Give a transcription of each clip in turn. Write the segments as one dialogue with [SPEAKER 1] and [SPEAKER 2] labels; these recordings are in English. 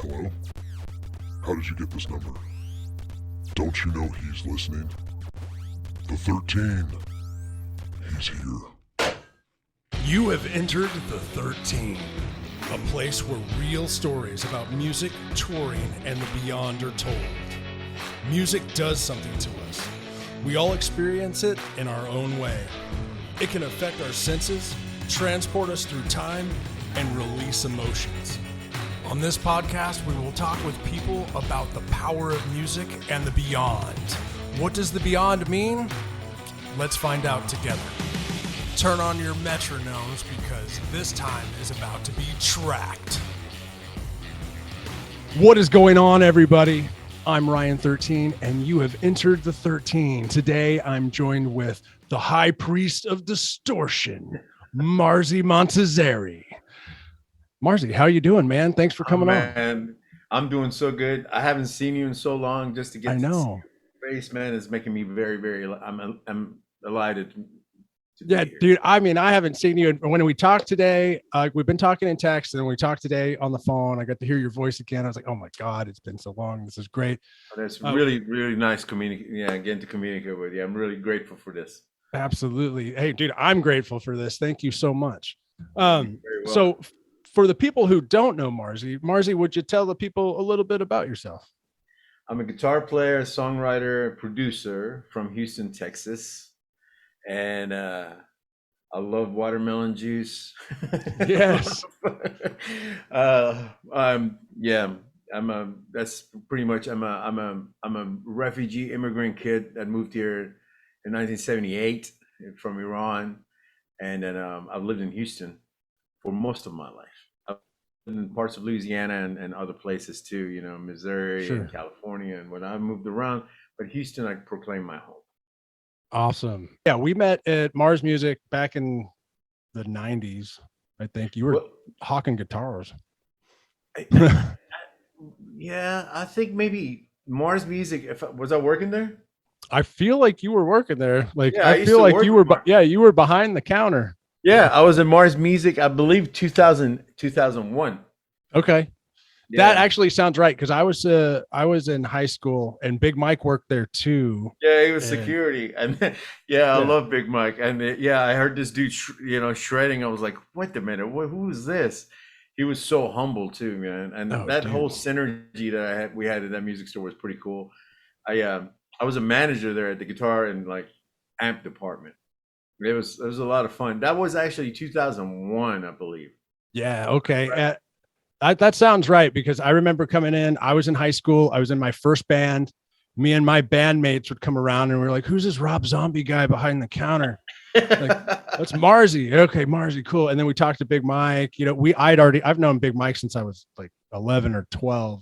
[SPEAKER 1] Hello? How did you get this number? Don't you know he's listening? The 13. He's here.
[SPEAKER 2] You have entered the 13, a place where real stories about music, touring, and the beyond are told. Music does something to us. We all experience it in our own way. It can affect our senses, transport us through time, and release emotions. On this podcast, we will talk with people about the power of music and the beyond. What does the beyond mean? Let's find out together. Turn on your metronomes because this time is about to be tracked. What is going on, everybody? I'm Ryan 13, and you have entered the 13. Today, I'm joined with the high priest of distortion, Marzi Montazeri. Marzi, how you doing, man? Thanks for coming on.
[SPEAKER 3] I'm doing so good. I haven't seen you in so long. Just to get
[SPEAKER 2] I
[SPEAKER 3] to see
[SPEAKER 2] know.
[SPEAKER 3] your face, man, is making me very. I'm delighted. To
[SPEAKER 2] Yeah,
[SPEAKER 3] be here.
[SPEAKER 2] dude. I mean, I haven't seen you. When we talked today, we've been talking in text, and then we talked today on the phone. I got to hear your voice again. I was like, oh my God, it's been so long. This is great.
[SPEAKER 3] That's really nice getting to communicate with you. I'm really grateful for this.
[SPEAKER 2] Absolutely. Hey, dude, I'm grateful for this. Thank you so much.
[SPEAKER 3] Very well.
[SPEAKER 2] So for the people who don't know Marzi, would you tell the people a little bit about yourself?
[SPEAKER 3] I'm a guitar player, songwriter, producer from Houston, Texas, and I love watermelon juice.
[SPEAKER 2] Yes.
[SPEAKER 3] That's pretty much. I'm a refugee immigrant kid that moved here in 1978 from Iran, and then I've lived in Houston for most of my life. I've lived in parts of Louisiana and other places too, Missouri
[SPEAKER 2] Sure.
[SPEAKER 3] and California, and when I moved around, but Houston, I proclaim my home.
[SPEAKER 2] Awesome. Yeah, we met at Mars Music back in the 90s. I think you were hawking guitars.
[SPEAKER 3] Yeah, I think maybe Mars Music. Was I working there?
[SPEAKER 2] I feel like you were working there. Like,
[SPEAKER 3] Yeah, I
[SPEAKER 2] I
[SPEAKER 3] used
[SPEAKER 2] feel
[SPEAKER 3] to
[SPEAKER 2] like
[SPEAKER 3] work
[SPEAKER 2] you were,
[SPEAKER 3] with Mars.
[SPEAKER 2] you were behind the counter.
[SPEAKER 3] Yeah, I was in Mars Music, I believe 2001.
[SPEAKER 2] Okay.
[SPEAKER 3] Yeah.
[SPEAKER 2] That actually sounds right. Cause I was in high school and Big Mike worked there too.
[SPEAKER 3] Yeah, he was
[SPEAKER 2] And-
[SPEAKER 3] security. And I love Big Mike. And I heard this dude, shredding. I was like, wait a minute, who is this? He was so humble too, man. And whole synergy that we had at that music store was pretty cool. I was a manager there at the guitar and like amp department. It was a lot of fun. That was actually 2001, I believe.
[SPEAKER 2] Yeah. Okay.
[SPEAKER 3] Right.
[SPEAKER 2] That sounds right. Because I remember coming in, I was in high school. I was in my first band. Me and my bandmates would come around and we were like, who's this Rob Zombie guy behind the counter? That's Marzi. Okay, Marzi, cool. And then we talked to Big Mike. I've known Big Mike since I was like 11 or 12.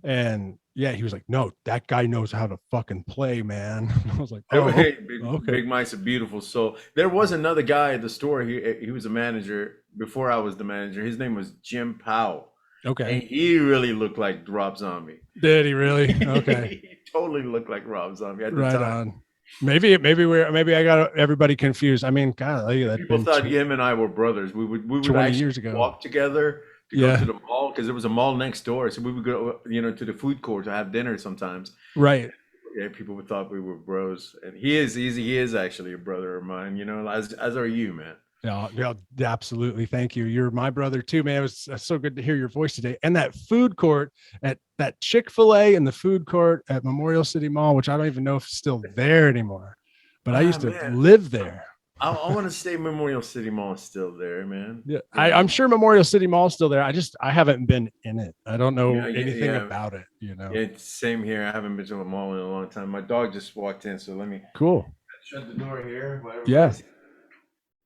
[SPEAKER 2] And yeah, he was like, no, that guy knows how to fucking play, man. I was like, oh,
[SPEAKER 3] Hey,
[SPEAKER 2] okay.
[SPEAKER 3] Big Mike's a beautiful soul. There was another guy at the store. He was a manager before I was the manager. His name was Jim Powell.
[SPEAKER 2] Okay.
[SPEAKER 3] And he really looked like Rob Zombie.
[SPEAKER 2] Did he really? Okay.
[SPEAKER 3] He totally looked like Rob Zombie at the
[SPEAKER 2] Right
[SPEAKER 3] time.
[SPEAKER 2] on. Maybe I got everybody confused. I mean, God,
[SPEAKER 3] People thought him and I were brothers. We would
[SPEAKER 2] 20
[SPEAKER 3] actually
[SPEAKER 2] years ago.
[SPEAKER 3] walk together to go to the mall because there was a mall next door. So we would go, to the food court to have dinner sometimes.
[SPEAKER 2] Right.
[SPEAKER 3] Yeah, people would thought we were bros, and he is actually a brother of mine. As are you, man.
[SPEAKER 2] Yeah, absolutely. Thank you. You're my brother too, man. It was so good to hear your voice today. And that food court at that Chick-fil-A and the food court at Memorial City Mall, which I don't even know if it's still there anymore, but I used to live there.
[SPEAKER 3] I want to say Memorial City Mall is still there, man.
[SPEAKER 2] Yeah, I'm sure Memorial City Mall is still there. I haven't been in it. I don't know anything about it.
[SPEAKER 3] It's same here. I haven't been to a mall in a long time. My dog just walked in, so let me shut the door here.
[SPEAKER 2] Yeah.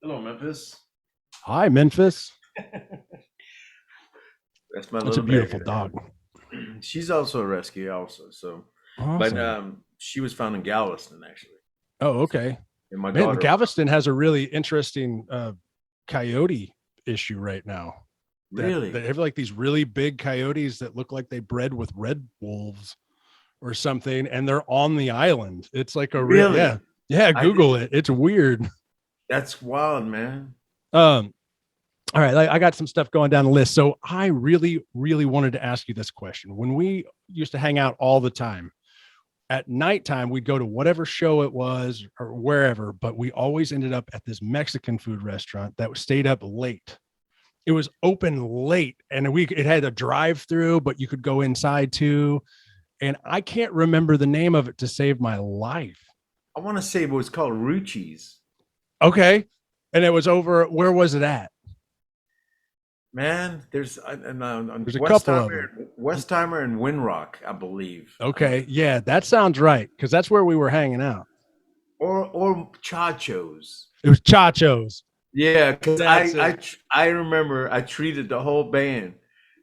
[SPEAKER 3] Hello, Memphis.
[SPEAKER 2] Hi, Memphis.
[SPEAKER 3] That's
[SPEAKER 2] a beautiful dog.
[SPEAKER 3] She's also a rescue, so.
[SPEAKER 2] Awesome.
[SPEAKER 3] But she was found in Galveston, actually.
[SPEAKER 2] Oh, okay.
[SPEAKER 3] And my
[SPEAKER 2] Man,
[SPEAKER 3] daughter.
[SPEAKER 2] Galveston has a really interesting coyote issue right now.
[SPEAKER 3] Really?
[SPEAKER 2] They have like these really big coyotes that look like they bred with red wolves or something, and they're on the island. It's like a
[SPEAKER 3] Really?
[SPEAKER 2] Yeah. Google it. It's weird.
[SPEAKER 3] That's wild, man.
[SPEAKER 2] All right, I got some stuff going down the list. So I really, really wanted to ask you this question. When we used to hang out all the time, at nighttime, we'd go to whatever show it was or wherever, but we always ended up at this Mexican food restaurant that stayed up late. It was open late, and it had a drive-through, but you could go inside too. And I can't remember the name of it to save my life.
[SPEAKER 3] I want to say it was called Ruchi's.
[SPEAKER 2] Okay. And it was over, where was it at?
[SPEAKER 3] Man, there's
[SPEAKER 2] a couple of them.
[SPEAKER 3] Westheimer and Winrock, I believe.
[SPEAKER 2] Okay, yeah, that sounds right, because that's where we were hanging out.
[SPEAKER 3] Or Chacho's.
[SPEAKER 2] It was Chacho's.
[SPEAKER 3] Yeah, because I remember I treated the whole band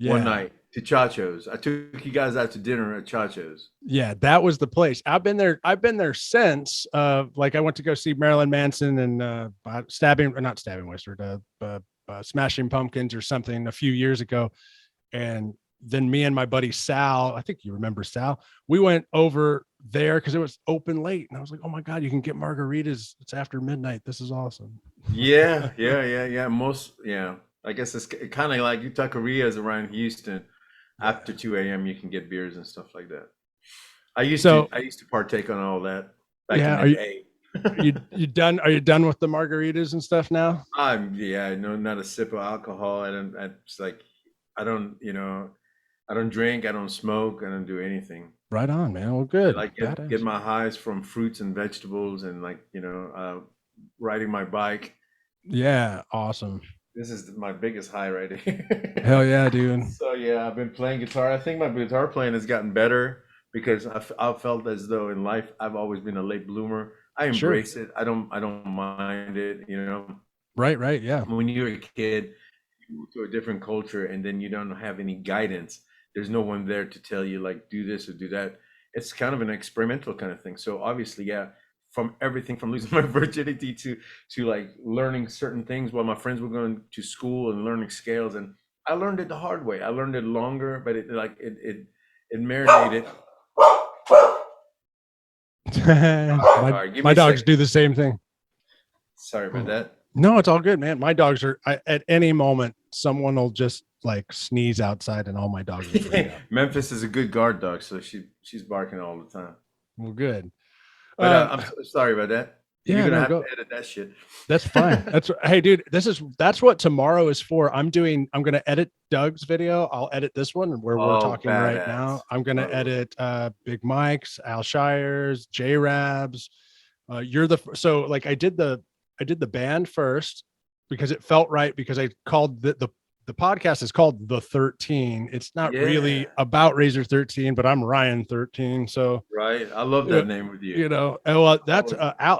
[SPEAKER 3] one night to Chacho's. I took you guys out to dinner at Chacho's.
[SPEAKER 2] Yeah, that was the place. I've been there since. Like I went to go see Marilyn Manson and Smashing Pumpkins or something a few years ago. And then me and my buddy Sal, I think you remember Sal, we went over there because it was open late. And I was like, oh my God, you can get margaritas. It's after midnight. This is awesome.
[SPEAKER 3] Yeah. I guess it's kind of like taquerias around Houston. After 2 a.m. you can get beers and stuff like that. I used to partake on all that back in the day.
[SPEAKER 2] you done? Are you done with the margaritas and stuff now?
[SPEAKER 3] No, not a sip of alcohol. I don't drink. I don't smoke. I don't do anything.
[SPEAKER 2] Right on, man. Well, good.
[SPEAKER 3] I get my highs from fruits and vegetables and riding my bike.
[SPEAKER 2] Yeah, awesome.
[SPEAKER 3] This is my biggest high right here.
[SPEAKER 2] Hell yeah, dude.
[SPEAKER 3] So yeah, I've been playing guitar. I think my guitar playing has gotten better because I felt as though in life I've always been a late bloomer. I embrace it. I don't mind it,
[SPEAKER 2] Right, yeah.
[SPEAKER 3] When you're a kid, you move to a different culture and then you don't have any guidance. There's no one there to tell you like do this or do that. It's kind of an experimental kind of thing. So obviously, yeah, from everything from losing my virginity to like learning certain things while my friends were going to school and learning scales, and I learned it the hard way. I learned it longer, but it marinated.
[SPEAKER 2] my dogs do the same thing.
[SPEAKER 3] Sorry about that.
[SPEAKER 2] No, it's all good, man. My dogs are at any moment someone will just like sneeze outside and all my dogs will freak out.
[SPEAKER 3] Memphis is a good guard dog, so she's barking all the time.
[SPEAKER 2] Well, good.
[SPEAKER 3] But I'm so sorry about that. You're gonna have to edit that shit.
[SPEAKER 2] That's fine. Hey, dude, that's what tomorrow is for. I'm gonna edit Doug's video. I'll edit this one where we're talking right now. I'm gonna edit Big Mike's, Al Shire's, J Rab's. So like I did the band first because it felt right, because I called the podcast is called The 13. It's not really about Razor 13, but I'm Ryan 13. So
[SPEAKER 3] right. I love that name with you.
[SPEAKER 2] That's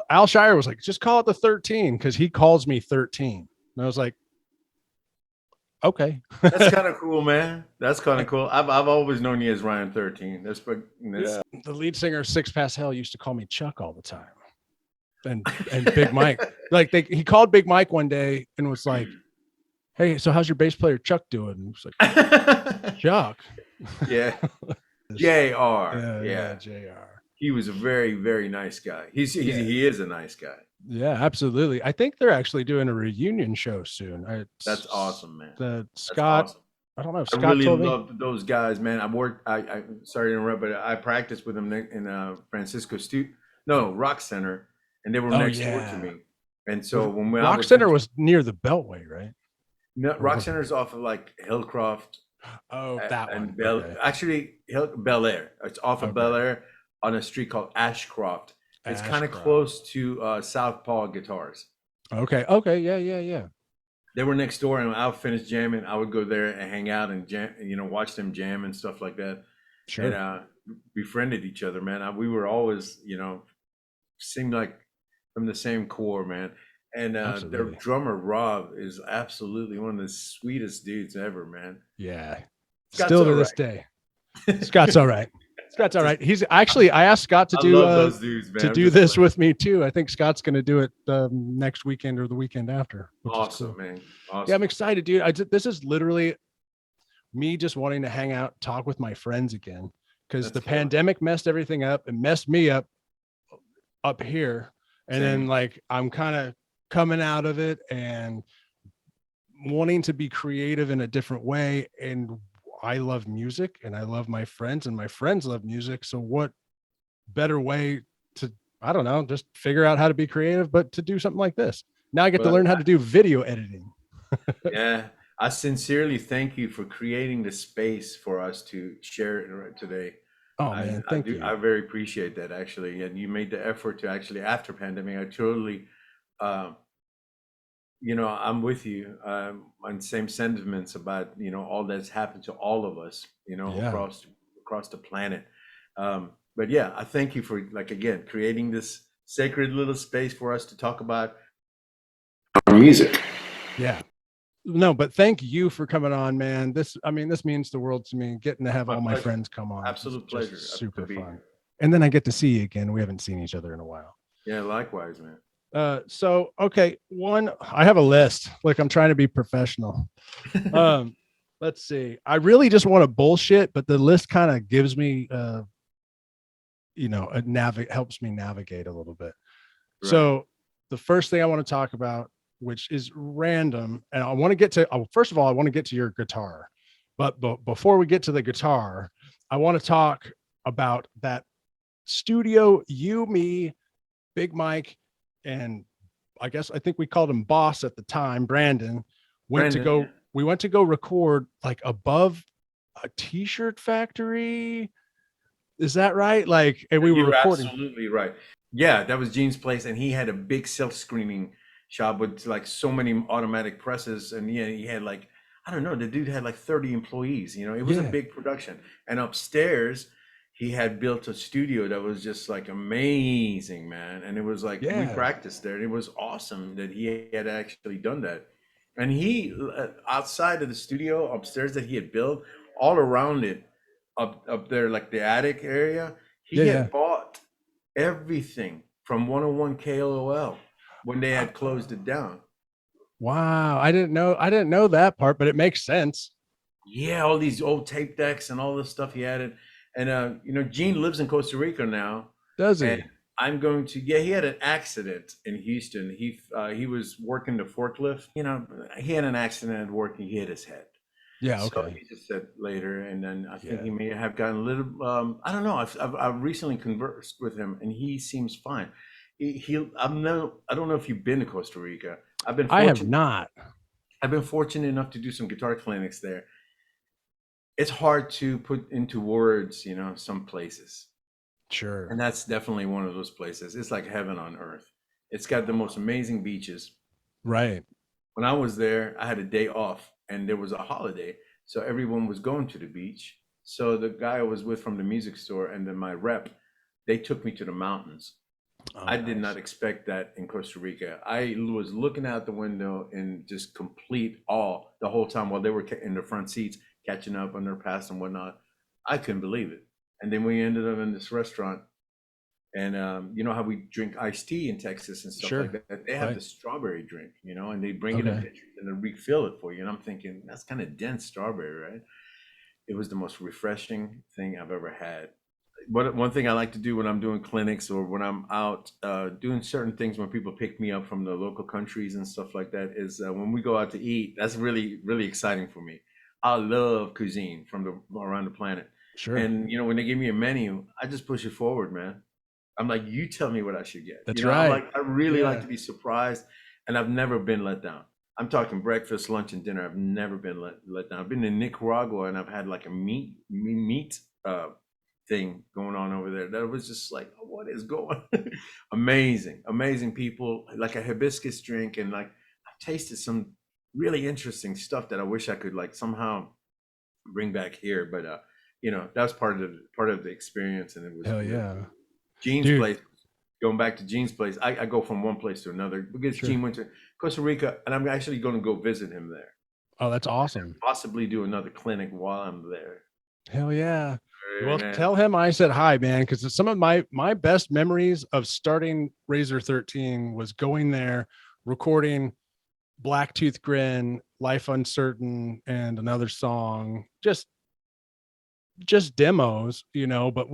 [SPEAKER 2] Al Shire was like, just call it The 13 because he calls me 13. And I was like, okay.
[SPEAKER 3] That's kind of cool, man. That's kind of cool. I've always known you as Ryan 13.
[SPEAKER 2] The lead singer of Six Past Hell used to call me Chuck all the time. And Big Mike, he called Big Mike one day and was like, hey, so how's your bass player Chuck doing? And he was like, Chuck.
[SPEAKER 3] Yeah. JR.
[SPEAKER 2] Yeah, JR.
[SPEAKER 3] He was a very, very nice guy. He is a nice guy.
[SPEAKER 2] Yeah, absolutely. I think they're actually doing a reunion show soon.
[SPEAKER 3] That's awesome, man.
[SPEAKER 2] Scott.
[SPEAKER 3] Awesome.
[SPEAKER 2] I don't know if Scott
[SPEAKER 3] I really loved those guys, man. I sorry to interrupt, but I practiced with them in Francisco Rock Center, and they were next door to me. And so when
[SPEAKER 2] Rock Center was near the Beltway, right?
[SPEAKER 3] No, Rock Center's off of like Hillcroft.
[SPEAKER 2] Oh, that one.
[SPEAKER 3] Actually, Bel Air. It's off of Bel Air on a street called Ashcroft. It's kind of close to Southpaw Guitars.
[SPEAKER 2] Okay. Yeah.
[SPEAKER 3] They were next door, and I would finish jamming. I would go there and hang out and jam, watch them jam and stuff like that.
[SPEAKER 2] Sure.
[SPEAKER 3] And befriended each other, man. We were always, seemed like from the same core, man. And their drummer Rob is absolutely one of the sweetest dudes ever, man.
[SPEAKER 2] Yeah, still to this day, Scott's all right. Scott's all right. He's actually, I asked Scott to do
[SPEAKER 3] those dudes, man.
[SPEAKER 2] To do this with me too. I think Scott's going to do it next weekend or the weekend after.
[SPEAKER 3] Awesome, man. Awesome.
[SPEAKER 2] Yeah, I'm excited, dude. This is literally me just wanting to hang out, talk with my friends again, because the pandemic messed everything up. It messed me up here, and then like I'm kind of coming out of it, and wanting to be creative in a different way. And I love music and I love my friends and my friends love music. So what better way to, I don't know, just figure out how to be creative, but to do something like this. Now I get to learn how to do video editing.
[SPEAKER 3] Yeah. I sincerely thank you for creating the space for us to share it today.
[SPEAKER 2] Oh man, thank you.
[SPEAKER 3] I very appreciate that actually. And you made the effort to actually, after pandemic, I totally, uh, I'm with you on same sentiments about, all that's happened to all of us,
[SPEAKER 2] Yeah.
[SPEAKER 3] across the planet. But yeah, I thank you for, like, again, creating this sacred little space for us to talk about our music.
[SPEAKER 2] Yeah. No, but thank you for coming on, man. This means the world to me. Getting to have all my friends come on.
[SPEAKER 3] Absolute pleasure.
[SPEAKER 2] Super fun. And then I get to see you again. We haven't seen each other in a while.
[SPEAKER 3] Yeah, likewise, man.
[SPEAKER 2] So okay, I have a list. Like, I'm trying to be professional. Let's see. I really just want to bullshit, but the list kind of gives me helps me navigate a little bit. Right. So the first thing I want to talk about, which is random, and I want to get to, first of all, I want to get to your guitar, but before we get to the guitar, I want to talk about that studio, you, me, Big Mike, and I think we called him Boss at the time, Brandon, we went to go record like above a t-shirt factory. Is that right? Like, and we were recording.
[SPEAKER 3] Absolutely right. Yeah, that was Gene's place, and he had a big silk screening shop with like so many automatic presses, and yeah, he had like, I don't know, the dude had like 30 employees. It was a big production, and upstairs he had built a studio that was just like amazing, man. And it was like, we practiced there, and it was awesome that he had actually done that. And he, outside of the studio upstairs that he had built, all around it, up there, like the attic area, he had bought everything from 101 KLOL when they had closed it down.
[SPEAKER 2] Wow, I didn't know that part, but it makes sense.
[SPEAKER 3] Yeah, all these old tape decks and all this stuff he added. And Gene lives in Costa Rica now.
[SPEAKER 2] Does he?
[SPEAKER 3] And I'm going to, he had an accident in Houston. He was working the forklift. He had an accident at work and he hit his head.
[SPEAKER 2] Yeah, okay.
[SPEAKER 3] So he just said later, and then I think he may have gotten a little. I don't know. I've recently conversed with him, and he seems fine. I don't know if you've been to Costa Rica.
[SPEAKER 2] I have not.
[SPEAKER 3] I've been fortunate enough to do some guitar clinics there. It's hard to put into words, some places.
[SPEAKER 2] Sure.
[SPEAKER 3] And that's definitely one of those places. It's like heaven on earth. It's got the most amazing beaches.
[SPEAKER 2] Right.
[SPEAKER 3] When I was there, I had a day off. And there was a holiday, so everyone was going to the beach. So the guy I was with from the music store and then my rep, they took me to the mountains. I did not expect that in Costa Rica. I was looking out the window in just complete awe the whole time while they were in their front seats, catching up on their past and whatnot. I couldn't believe it. And then we ended up in this restaurant. And you know how we drink iced tea in Texas and stuff like that? They have the strawberry drink, and they bring it in pitchers and they refill it for you. And I'm thinking, that's kind of dense strawberry, right? It was the most refreshing thing I've ever had. One thing I like to do when I'm doing clinics or when I'm out doing certain things when people pick me up from the local countries and stuff like that is when we go out to eat. That's really, really exciting for me. I love cuisine from around the planet.
[SPEAKER 2] Sure.
[SPEAKER 3] And, when they give me a menu, I just push it forward, man. I'm like, you tell me what I should get.
[SPEAKER 2] That's right.
[SPEAKER 3] I really like to be surprised, and I've never been let down. I'm talking breakfast, lunch, and dinner. I've never been let down. I've been in Nicaragua, and I've had like a meat thing going on over there. That was just like, what is going? Amazing people. Like a hibiscus drink, and like I've tasted some really interesting stuff that I wish I could like somehow bring back here. But that's part of the experience, and it was
[SPEAKER 2] hell yeah.
[SPEAKER 3] Gene's place, going back to Gene's place, I go from one place to another because Gene went to Costa Rica, and I'm actually going to go visit him there.
[SPEAKER 2] Oh, that's awesome.
[SPEAKER 3] Possibly do another clinic while I'm there.
[SPEAKER 2] Hell yeah. Well, tell him I said hi, man, because some of my best memories of starting Razor 13 was going there, recording Blacktooth Grin, Life Uncertain, and another song, just demos, but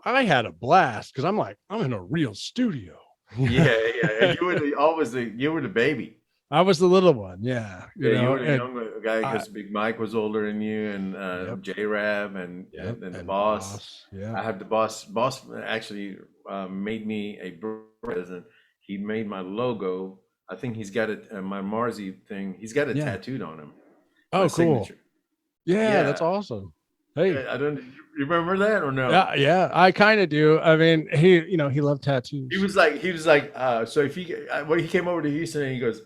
[SPEAKER 2] I had a blast because I'm in a real studio.
[SPEAKER 3] Yeah. And you were the baby.
[SPEAKER 2] I was the little one. Yeah.
[SPEAKER 3] Yeah, you were the
[SPEAKER 2] And
[SPEAKER 3] younger guy
[SPEAKER 2] I,
[SPEAKER 3] because Big Mike was older than you, and
[SPEAKER 2] yep.
[SPEAKER 3] J-Rab
[SPEAKER 2] Yep.
[SPEAKER 3] and the
[SPEAKER 2] And
[SPEAKER 3] boss.
[SPEAKER 2] boss. Yeah.
[SPEAKER 3] I had the boss. Boss actually made me a present. He made my logo. I think he's got it. My Marzi thing. He's got it
[SPEAKER 2] Yeah.
[SPEAKER 3] tattooed on him. My
[SPEAKER 2] Oh, cool.
[SPEAKER 3] signature.
[SPEAKER 2] Yeah. That's
[SPEAKER 3] Yeah.
[SPEAKER 2] awesome. Hey.
[SPEAKER 3] I don't. You remember that or no?
[SPEAKER 2] Yeah. Yeah. I kind of do. I mean, he loved
[SPEAKER 3] He
[SPEAKER 2] tattoos.
[SPEAKER 3] was like, so if he, when he came over to Houston, and he goes,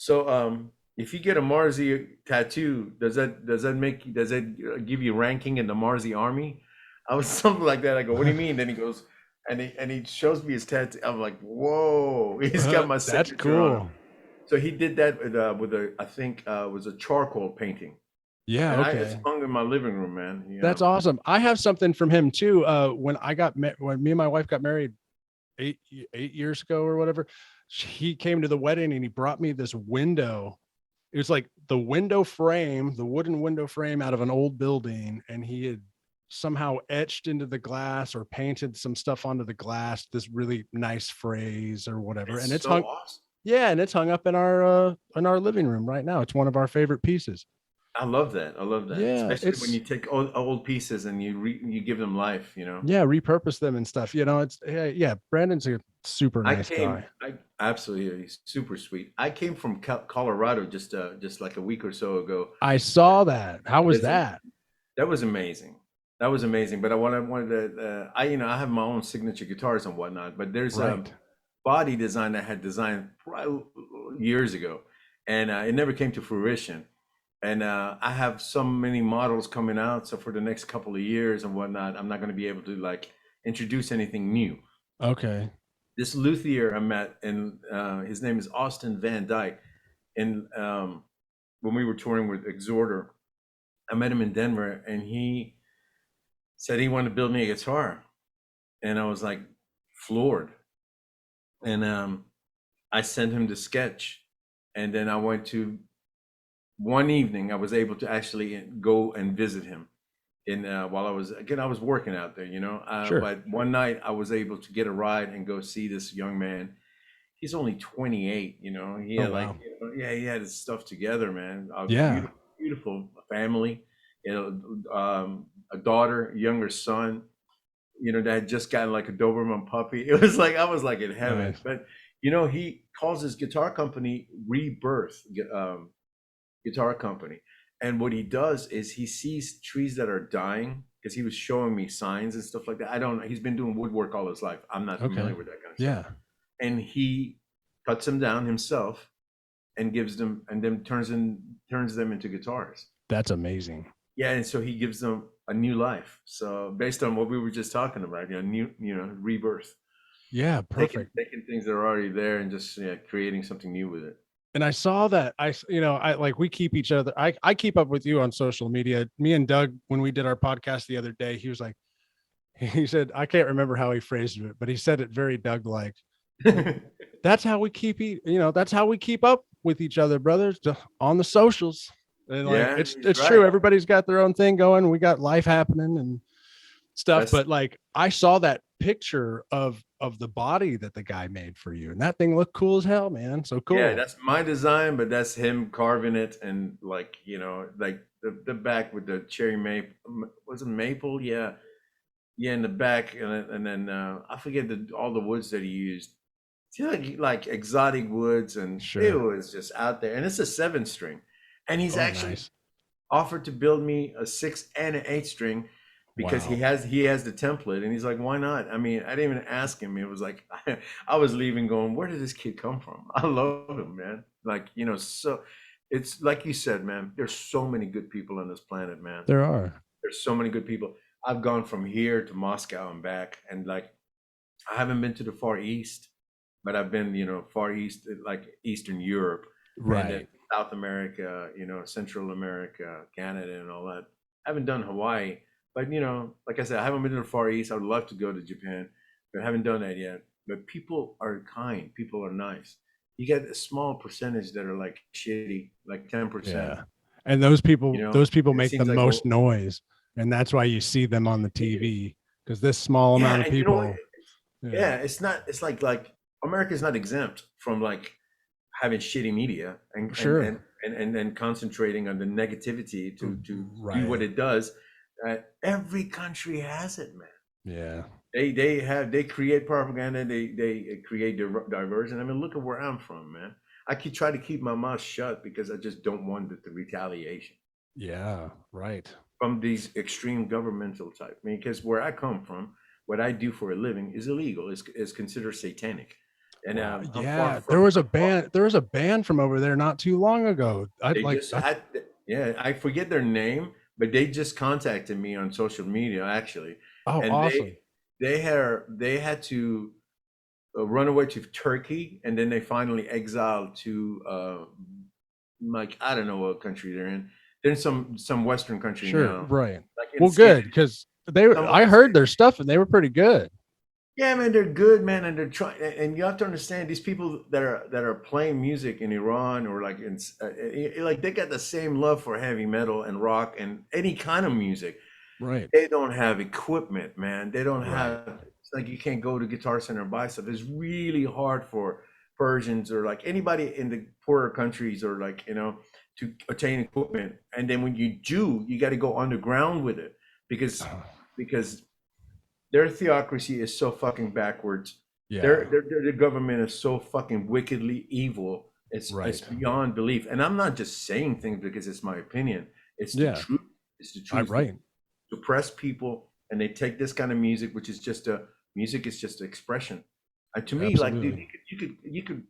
[SPEAKER 3] so if you get a Marzi tattoo, does that give you ranking in the Marzi army? I was something like that. I go, what do you mean? Then he goes, and he shows me his tattoo. I'm like, whoa, he's got my
[SPEAKER 2] That's
[SPEAKER 3] signature on him.
[SPEAKER 2] cool.
[SPEAKER 3] So he did that with a, I think was a charcoal painting,
[SPEAKER 2] Yeah.
[SPEAKER 3] and it's
[SPEAKER 2] Okay.
[SPEAKER 3] hung in my living room, man.
[SPEAKER 2] That's awesome. I have something from him too. When me and my wife got married 8 years ago or whatever, he came to the wedding and he brought me this window. It was like the window frame, the wooden window frame out of an old building, and he had somehow etched into the glass or painted some stuff onto the glass, this really nice phrase or whatever. And
[SPEAKER 3] It's
[SPEAKER 2] it's
[SPEAKER 3] so
[SPEAKER 2] hung,
[SPEAKER 3] awesome.
[SPEAKER 2] yeah, and it's hung up in our living room right now. It's one of our favorite pieces.
[SPEAKER 3] I love that. I love that,
[SPEAKER 2] Yeah,
[SPEAKER 3] especially when you take old pieces and you give them life.
[SPEAKER 2] yeah, repurpose them and stuff. It's yeah. Brandon's a super nice guy.
[SPEAKER 3] I absolutely he's super sweet. I came from Colorado just like a week or so ago.
[SPEAKER 2] I saw that. How was
[SPEAKER 3] Listen,
[SPEAKER 2] that?
[SPEAKER 3] that was amazing. That was amazing. But I wanted to I have my own signature guitars and whatnot. But there's a
[SPEAKER 2] Right.
[SPEAKER 3] body design I had designed years ago, and it never came to fruition. And I have so many models coming out. So for the next couple of years and whatnot, I'm not going to be able to like introduce anything new.
[SPEAKER 2] Okay.
[SPEAKER 3] This luthier I met, and his name is Austin Van Dyke. And when we were touring with Exhorter, I met him in Denver, and he said he wanted to build me a guitar, and I was like floored. And I sent him the sketch, and then I went to one evening. I was able to actually go and visit him. In while I was working out there,
[SPEAKER 2] Sure.
[SPEAKER 3] But one night I was able to get a ride and go see this young man. He's only 28, he had
[SPEAKER 2] Wow.
[SPEAKER 3] he had his stuff together, man. A
[SPEAKER 2] Yeah.
[SPEAKER 3] beautiful family, a daughter, a younger son, that had just gotten like a Doberman puppy. It was like I was like in heaven.
[SPEAKER 2] Nice.
[SPEAKER 3] But he calls his guitar company Rebirth Guitar Company. And what he does is he sees trees that are dying, because he was showing me signs and stuff like that. I don't know. He's been doing woodwork all his life. I'm not familiar with that kind of stuff.
[SPEAKER 2] Yeah.
[SPEAKER 3] And he cuts them down himself and gives them, and then turns them into guitars.
[SPEAKER 2] That's amazing.
[SPEAKER 3] Yeah, and so he gives them a new life. So based on what we were just talking about, new, rebirth.
[SPEAKER 2] Yeah, perfect.
[SPEAKER 3] Taking things that are already there and just creating something new with it.
[SPEAKER 2] And I saw that I like, we keep each other. I keep up with you on social media. Me and Doug, when we did our podcast the other day, he was like, he said, I can't remember how he phrased it, but he said it very Doug-like. That's how we that's how we keep up with each other, brothers, on the socials. And like,
[SPEAKER 3] Yeah,
[SPEAKER 2] it's
[SPEAKER 3] right.
[SPEAKER 2] true. Everybody's got their own thing going. We got life happening and stuff. But like, I saw that picture of the body that the guy made for you, and that thing looked cool as hell, man. So cool.
[SPEAKER 3] Yeah, that's my design, but that's him carving it, and like like the back with the cherry maple. Was it maple? Yeah, in the back, and then I forget all the woods that he used. Like exotic woods, and
[SPEAKER 2] Sure.
[SPEAKER 3] It was just out there. And it's a 7-string, and he's actually
[SPEAKER 2] nice.
[SPEAKER 3] offered to build me a 6 and an 8-string. Because
[SPEAKER 2] Wow.
[SPEAKER 3] he has the template, and he's like, why not? I mean, I didn't even ask him. It was like I was leaving going, where did this kid come from? I love him, man. Like, so it's like you said, man, there's so many good people on this planet, man.
[SPEAKER 2] There are.
[SPEAKER 3] There's so many good people. I've gone from here to Moscow and back, and like I haven't been to the Far East, but I've been, Far East, like Eastern Europe,
[SPEAKER 2] right,
[SPEAKER 3] and South America, Central America, Canada, and all that. I haven't done Hawaii. But, like I said, I haven't been to the Far East. I would love to go to Japan, but I haven't done that yet. But people are kind. People are nice. You get a small percentage that are like shitty, like 10%.
[SPEAKER 2] Yeah. And those people make the
[SPEAKER 3] like
[SPEAKER 2] most noise. And that's why you see them on the TV, because this small amount of people.
[SPEAKER 3] It's not, it's like America's not exempt from like having shitty media and
[SPEAKER 2] Sure.
[SPEAKER 3] and then concentrating on the negativity to do what
[SPEAKER 2] Right.
[SPEAKER 3] it does. Every country has it, man.
[SPEAKER 2] Yeah.
[SPEAKER 3] They create propaganda. They create diversion. I mean, look at where I'm from, man. I keep try to keep my mouth shut because I just don't want the retaliation
[SPEAKER 2] Yeah. Right.
[SPEAKER 3] from these extreme governmental type. I mean, because where I come from, what I do for a living is illegal. Is considered satanic, and
[SPEAKER 2] Wow.
[SPEAKER 3] I'm far
[SPEAKER 2] Yeah.
[SPEAKER 3] from. I'm far,
[SPEAKER 2] There was a band from over there not too long ago.
[SPEAKER 3] they just had, yeah, I forget their name, but they just contacted me on social media actually,
[SPEAKER 2] Oh,
[SPEAKER 3] and
[SPEAKER 2] awesome.
[SPEAKER 3] they had to run away to Turkey, and then they finally exiled to like I don't know what country they're in. They're in some Western country
[SPEAKER 2] Sure.
[SPEAKER 3] now,
[SPEAKER 2] Right.
[SPEAKER 3] like in
[SPEAKER 2] Well, good.
[SPEAKER 3] Scandinavia.
[SPEAKER 2] Cause
[SPEAKER 3] Somewhere
[SPEAKER 2] I
[SPEAKER 3] in
[SPEAKER 2] heard their
[SPEAKER 3] Scandinavia.
[SPEAKER 2] stuff and they were pretty good.
[SPEAKER 3] Yeah, man, they're good, man, and they're trying. And you have to understand these people that are playing music in Iran or like like they got the same love for heavy metal and rock and any kind of music.
[SPEAKER 2] Right.
[SPEAKER 3] They don't have equipment, man. They don't
[SPEAKER 2] Right.
[SPEAKER 3] have. It's like you can't go to Guitar Center and buy stuff. It's really hard for Persians or like anybody in the poorer countries or like to attain equipment. And then when you do, you got to go underground with it because because their theocracy is so fucking backwards.
[SPEAKER 2] Yeah.
[SPEAKER 3] Their government is so fucking wickedly evil. It's
[SPEAKER 2] Right.
[SPEAKER 3] beyond belief. And I'm not just saying things because it's my opinion. It's the
[SPEAKER 2] Yeah.
[SPEAKER 3] truth. It's the truth.
[SPEAKER 2] Right.
[SPEAKER 3] Suppress people, and they take this kind of music, which is just a music is just expression. And to me, like, dude,
[SPEAKER 2] Absolutely.
[SPEAKER 3] you could.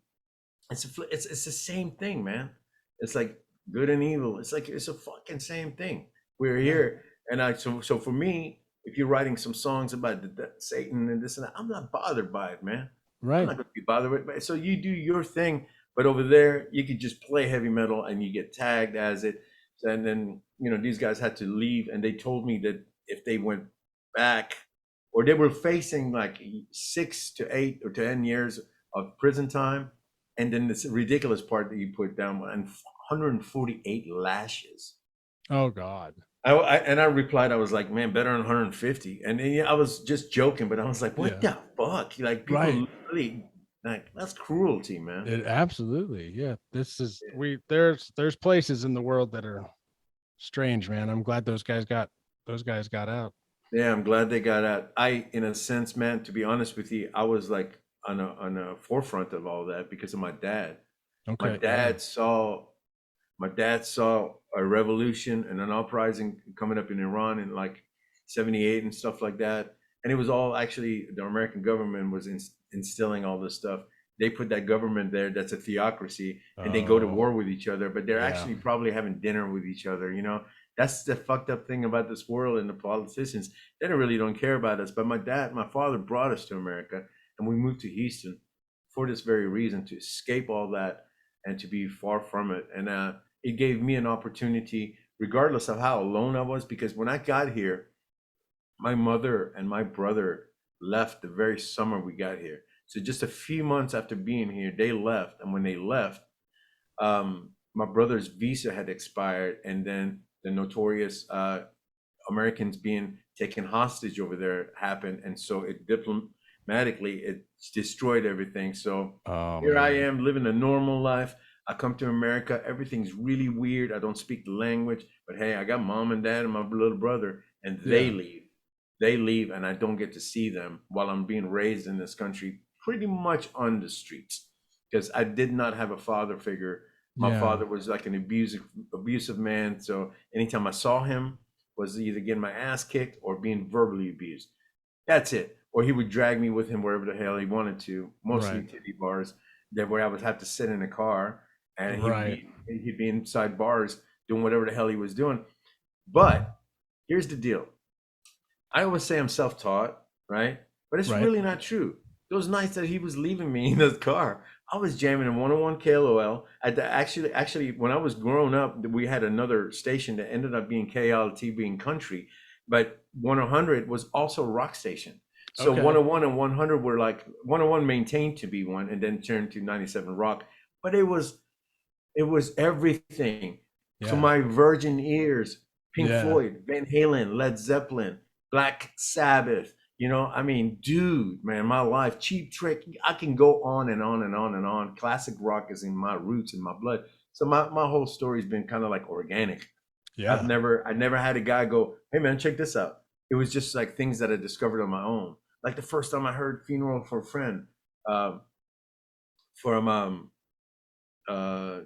[SPEAKER 3] It's the same thing, man. It's like good and evil. It's like it's a fucking same thing. We're
[SPEAKER 2] Yeah.
[SPEAKER 3] here, and so for me, if you're writing some songs about Satan and this and that, I'm not bothered by it, man. I'm
[SPEAKER 2] Right.
[SPEAKER 3] not gonna be bothered with it. So you do your thing, but over there, you could just play heavy metal and you get tagged as it. And then these guys had to leave, and they told me that if they went back, or they were facing like 6 to 8 or 10 years of prison time, and then this ridiculous part that you put down, and 148 lashes.
[SPEAKER 2] Oh God.
[SPEAKER 3] And I replied, I was like, man, better than 150. And then, I was just joking, but I was like, what
[SPEAKER 2] Yeah.
[SPEAKER 3] the fuck? Like
[SPEAKER 2] Right.
[SPEAKER 3] people really like that's cruelty, man.
[SPEAKER 2] It absolutely. Yeah. This is there's places in the world that are strange, man. I'm glad those guys got out.
[SPEAKER 3] Yeah, I'm glad they got out. In a sense, man, to be honest with you, I was like on a forefront of all that because of my dad. My
[SPEAKER 2] Okay. Yeah.
[SPEAKER 3] dad saw my dad saw a revolution and an uprising coming up in Iran in like 78 and stuff like that. And it was all actually the American government was instilling all this stuff. They put that government there that's a theocracy, and they go to
[SPEAKER 2] Oh,
[SPEAKER 3] war with each other, but they're
[SPEAKER 2] yeah.
[SPEAKER 3] actually probably having dinner with each other. That's the fucked up thing about this world and the politicians. They don't care about us. But my father brought us to America, and we moved to Houston for this very reason, to escape all that and to be far from it. And it gave me an opportunity, regardless of how alone I was, because when I got here, my mother and my brother left the very summer we got here. So just a few months after being here, they left. And when they left, my brother's visa had expired, and then the notorious Americans being taken hostage over there happened, and so it diplomatically it destroyed everything. So
[SPEAKER 2] Oh
[SPEAKER 3] here I
[SPEAKER 2] man.
[SPEAKER 3] am living a normal life. I come to America, everything's really weird. I don't speak the language, but hey, I got mom and dad and my little brother, and they
[SPEAKER 2] Yeah.
[SPEAKER 3] leave. They leave, and I don't get to see them while I'm being raised in this country, pretty much on the streets, because I did not have a father figure. My
[SPEAKER 2] Yeah.
[SPEAKER 3] father was like an abusive man. So anytime I saw him, was either getting my ass kicked or being verbally abused. That's it. Or he would drag me with him wherever the hell he wanted to, mostly
[SPEAKER 2] Right.
[SPEAKER 3] titty bars, that where I would have to sit in a car, and
[SPEAKER 2] Right.
[SPEAKER 3] he'd be inside bars doing whatever the hell he was doing. But here's the deal. I always say I'm self-taught, right? But it's
[SPEAKER 2] Right.
[SPEAKER 3] really not true. Those nights that he was leaving me in the car, I was jamming in 101 KLOL. Actually, when I was growing up, we had another station that ended up being KLT, being country, but 100 was also a rock station. So
[SPEAKER 2] Okay.
[SPEAKER 3] 101 and 100 were like 101 maintained to be one, and then turned to 97 rock. But it was everything. To
[SPEAKER 2] Yeah.
[SPEAKER 3] my virgin ears, Pink
[SPEAKER 2] Yeah.
[SPEAKER 3] Floyd, Van Halen, Led Zeppelin, Black Sabbath, You know, I mean, dude, man, my life, Cheap Trick, I can go on and on and on and on. Classic rock is in my roots, in my blood. So my whole story's been kind of like organic.
[SPEAKER 2] Yeah.
[SPEAKER 3] I never had a guy go, hey man, check this out. It was just like things that I discovered on my own. Like the first time I heard Funeral for a Friend, uh, from uh,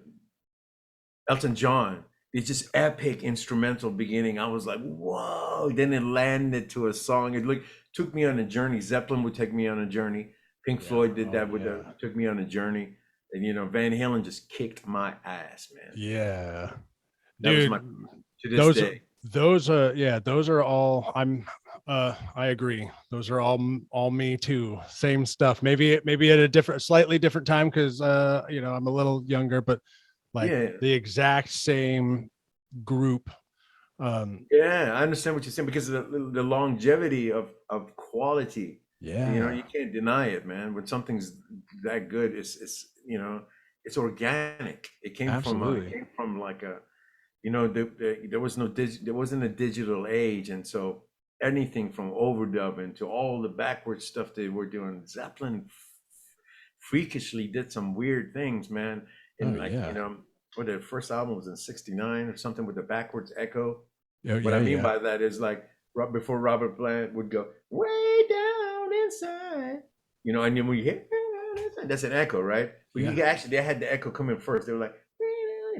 [SPEAKER 3] Elton John. It's just epic instrumental beginning. I was like, whoa. Then it landed to a song. It took me on a journey. Zeppelin would take me on a journey. Pink Floyd did that with took me on a journey. And you know, Van Halen just kicked my ass, man.
[SPEAKER 2] Yeah.
[SPEAKER 3] That
[SPEAKER 2] Dude,
[SPEAKER 3] was my to this day.
[SPEAKER 2] Those are all I agree. Those are all me too. Same stuff. Maybe at a slightly different time because you know, I'm a little younger, but like the exact same group.
[SPEAKER 3] Yeah, I understand what you're saying because of the longevity of quality.
[SPEAKER 2] Yeah.
[SPEAKER 3] You know, you can't deny it, man. When something's that good, it's you know, it's organic. It came from like a, you know, there was there wasn't a digital age, and so anything from overdubbing to all the backwards stuff they were doing, Zeppelin freakishly did some weird things, man. And you know, what their first album was in '69 or something with the backwards echo. What I mean by that is like before Robert Plant would go way down inside, you know, and then we hear that's an echo, right? But you actually they had the echo come in first. They were like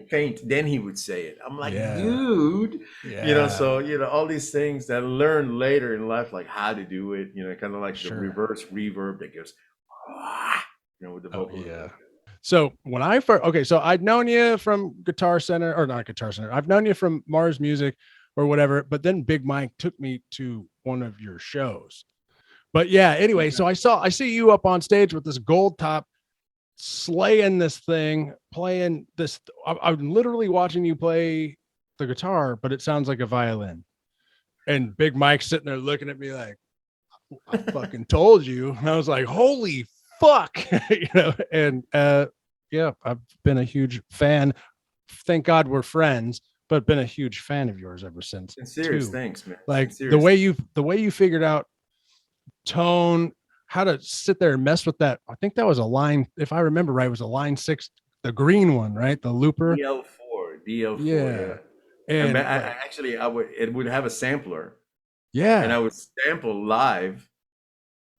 [SPEAKER 3] faint, then he would say it. I'm like, dude, you know. So you know, all these things that I learned later in life, like how to do it, you know, kind of like the reverse reverb that goes, you know, with the vocal.
[SPEAKER 2] So when I first, so I'd known you from Guitar Center, or not Guitar Center. I've known you from Mars Music or whatever, but then Big Mike took me to one of your shows. But yeah, anyway, so I see you up on stage with this gold top, slaying this thing, playing this. I'm literally watching you play the guitar, but it sounds like a violin. And Big Mike's sitting there looking at me like, I fucking told you. And I was like, holy fuck. You know, and yeah, I've been a huge fan. Thank God we're friends, but been a huge fan of yours ever since.
[SPEAKER 3] Serious thanks, man.
[SPEAKER 2] Like the way you figured out tone, how to sit there and mess with that. I think that was a line, if I remember right, it was a line 6, the green one, right? The looper.
[SPEAKER 3] DL4. Yeah. And it would have a sampler.
[SPEAKER 2] Yeah.
[SPEAKER 3] And I would sample live,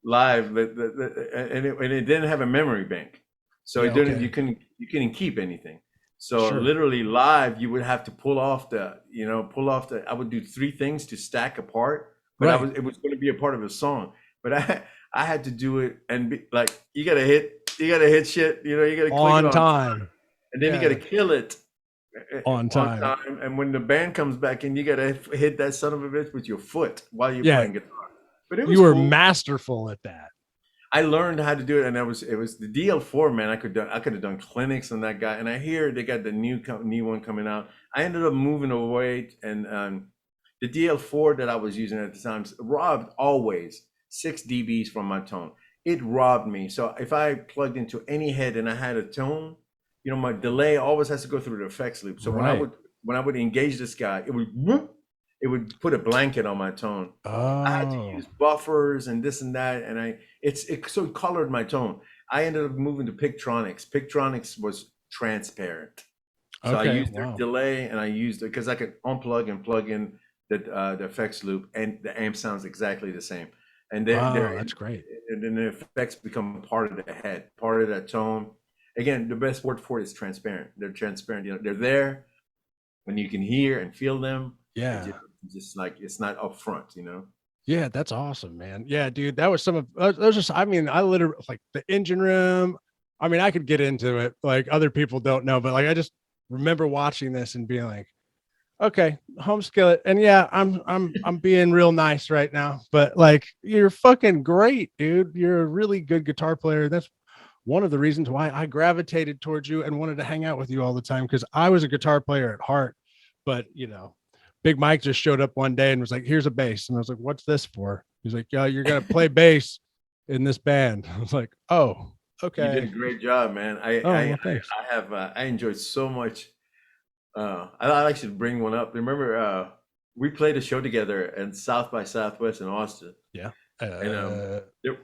[SPEAKER 3] and it didn't have a memory bank. So it didn't, you couldn't keep anything. So literally live, you would have to pull off the, I would do 3 things to stack apart, but it was going to be a part of a song. But I had to do it and be like, you gotta hit shit, you know, you gotta click
[SPEAKER 2] on
[SPEAKER 3] it
[SPEAKER 2] time.
[SPEAKER 3] And then you gotta kill it
[SPEAKER 2] on time.
[SPEAKER 3] And when the band comes back in, you gotta hit that son of a bitch with your foot while you're playing guitar. But it was
[SPEAKER 2] you were masterful at that.
[SPEAKER 3] I learned how to do it, and it was the DL4, man. I could have done clinics on that guy, and I hear they got the new one coming out. I ended up moving away, and the DL4 that I was using at the time robbed always 6 dBs from my tone. It robbed me. So if I plugged into any head and I had a tone, you know, my delay always has to go through the effects loop. So when I would engage this guy, it would put a blanket on my tone. I had to use buffers and this and that, and it so colored my tone. I ended up moving to Pictronics. Pictronics was transparent, so I used their delay, and I used it because I could unplug and plug in the effects loop, and the amp sounds exactly the same. And then
[SPEAKER 2] that's great.
[SPEAKER 3] And then the effects become part of the head, part of that tone. Again, the best word for it is transparent. They're transparent. You know, they're there when you can hear and feel them.
[SPEAKER 2] Yeah.
[SPEAKER 3] Just like it's not up front, you know.
[SPEAKER 2] Yeah, that's awesome, man. Yeah, dude, that was some of those. Just, I mean, I literally like the engine room. I mean, I could get into it like other people don't know, but like I just remember watching this and being like, okay, home skillet, and yeah, I'm being real nice right now, but like you're fucking great, dude. You're a really good guitar player. That's one of the reasons why I gravitated towards you and wanted to hang out with you all the time, because I was a guitar player at heart, but you know. Big Mike just showed up one day and was like, here's a bass. And I was like, what's this for? He's like, yeah, you're going to play bass in this band. I was like, oh, okay.
[SPEAKER 3] You did a great job, man. I enjoyed so much. I like to bring one up. Remember, we played a show together in South by Southwest in Austin.
[SPEAKER 2] Yeah.
[SPEAKER 3] And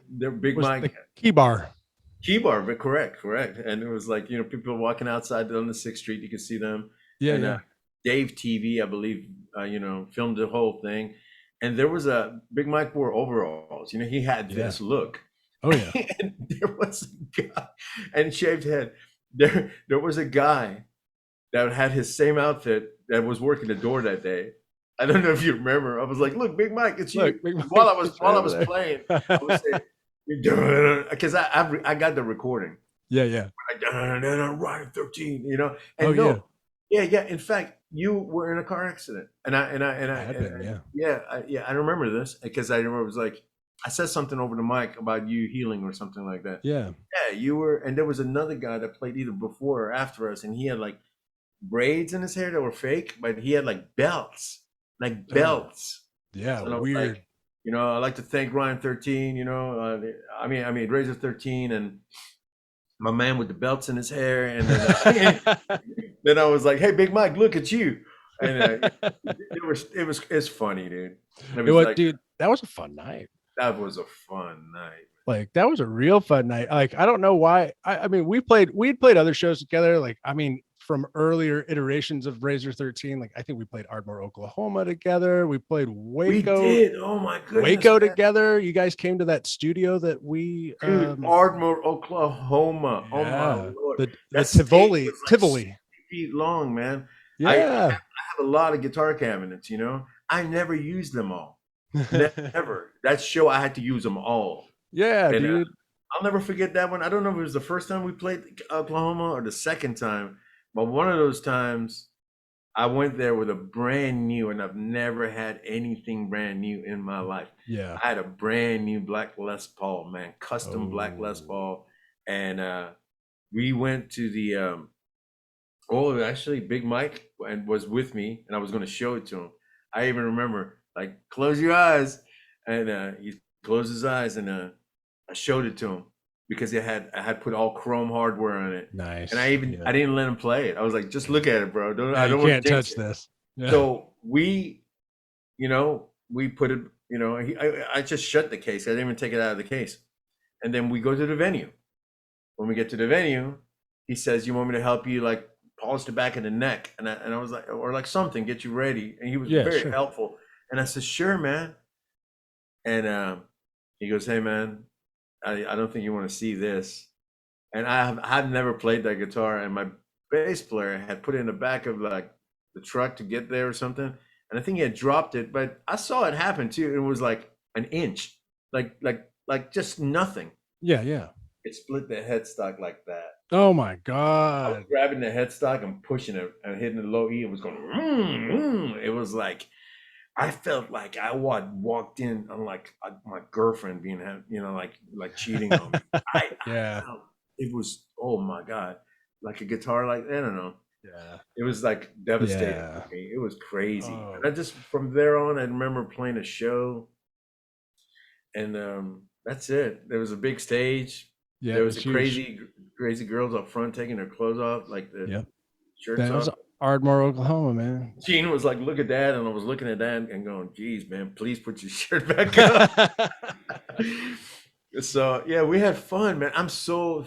[SPEAKER 3] they're Big
[SPEAKER 2] Was
[SPEAKER 3] Mike.
[SPEAKER 2] the Key Bar.
[SPEAKER 3] Key Bar, but correct. And it was like, people walking outside on the 6th Street, you could see them.
[SPEAKER 2] Yeah,
[SPEAKER 3] and
[SPEAKER 2] yeah.
[SPEAKER 3] Dave TV, I believe, filmed the whole thing. And there was a Big Mike wore overalls. He had this look.
[SPEAKER 2] Oh yeah.
[SPEAKER 3] And there was a guy and shaved head. There was a guy that had his same outfit that was working the door that day. I don't know if you remember. I was like, "Look, Big Mike, it's you." While I was playing, I was saying, because I got the recording.
[SPEAKER 2] Yeah, yeah.
[SPEAKER 3] Ryan 13, And yeah. In fact, you were in a car accident, and I remember this because I remember it was like I said something over the mic about you healing or something like that.
[SPEAKER 2] Yeah,
[SPEAKER 3] you were, and there was another guy that played either before or after us, and he had like braids in his hair that were fake, but he had like belts.
[SPEAKER 2] Yeah,
[SPEAKER 3] and
[SPEAKER 2] weird.
[SPEAKER 3] Like, I like to thank Ryan 13. I mean Razor 13 and my man with the belts in his hair, and then, then I was like, "Hey, Big Mike, look at you!" And it's funny, dude.
[SPEAKER 2] Dude, that was a fun night.
[SPEAKER 3] That was a fun night.
[SPEAKER 2] Like that was a real fun night. Like I don't know why. I mean, we'd played other shows together. Like I mean, from earlier iterations of Razor 13. Like I think we played Ardmore, Oklahoma together. We played Waco.
[SPEAKER 3] We did. Oh my goodness.
[SPEAKER 2] Waco together. You guys came to that studio that we
[SPEAKER 3] Ardmore, Oklahoma.
[SPEAKER 2] Yeah,
[SPEAKER 3] oh my Lord.
[SPEAKER 2] The Tivoli. 6
[SPEAKER 3] feet long, man.
[SPEAKER 2] Yeah.
[SPEAKER 3] I have a lot of guitar cabinets, I never used them all. Never. That show I had to use them all.
[SPEAKER 2] Yeah, dude.
[SPEAKER 3] I'll never forget that one. I don't know if it was the first time we played Oklahoma or the second time, but one of those times I went there with a brand new, and I've never had anything brand new in my life.
[SPEAKER 2] Yeah.
[SPEAKER 3] I had a brand new black Les Paul, man, custom black Les Paul. And we went to the, actually Big Mike was with me, and I was going to show it to him. I even remember, like, close your eyes. And he closed his eyes, and I showed it to him because I had put all chrome hardware on it.
[SPEAKER 2] Nice.
[SPEAKER 3] And I didn't let him play it. I was like, just look at it, bro.
[SPEAKER 2] I don't want to touch this.
[SPEAKER 3] Yeah. So we put it, I just shut the case. I didn't even take it out of the case. And then we go to the venue. When we get to the venue, he says, "You want me to help you like polish the back of the neck?" And I was like, or like something, get you ready. And he was very helpful. And I said, "Sure, man." And he goes, "Hey, man, I don't think you want to see this." And I've never played that guitar, and my bass player had put it in the back of like the truck to get there or something. And I think he had dropped it, but I saw it happen too. It was like an inch, like just nothing.
[SPEAKER 2] Yeah, yeah.
[SPEAKER 3] It split the headstock like that.
[SPEAKER 2] Oh my God.
[SPEAKER 3] I was grabbing the headstock and pushing it and hitting the low E. It was going, It was like, I felt like I walked in on like my girlfriend being, like cheating on me. It was, oh my God, like a guitar, like, I don't know.
[SPEAKER 2] Yeah.
[SPEAKER 3] It was like devastating for me. It was crazy. And I just, from there on, I remember playing a a and that's it. There was a big stage.
[SPEAKER 2] Yeah,
[SPEAKER 3] there was a crazy girls up front taking their clothes off, like the shirts off.
[SPEAKER 2] Was Ardmore, Oklahoma, man.
[SPEAKER 3] Gene was like, "Look at that," and I was looking at that and going, "Geez, man, please put your shirt back up." So yeah, we had fun, man. I'm so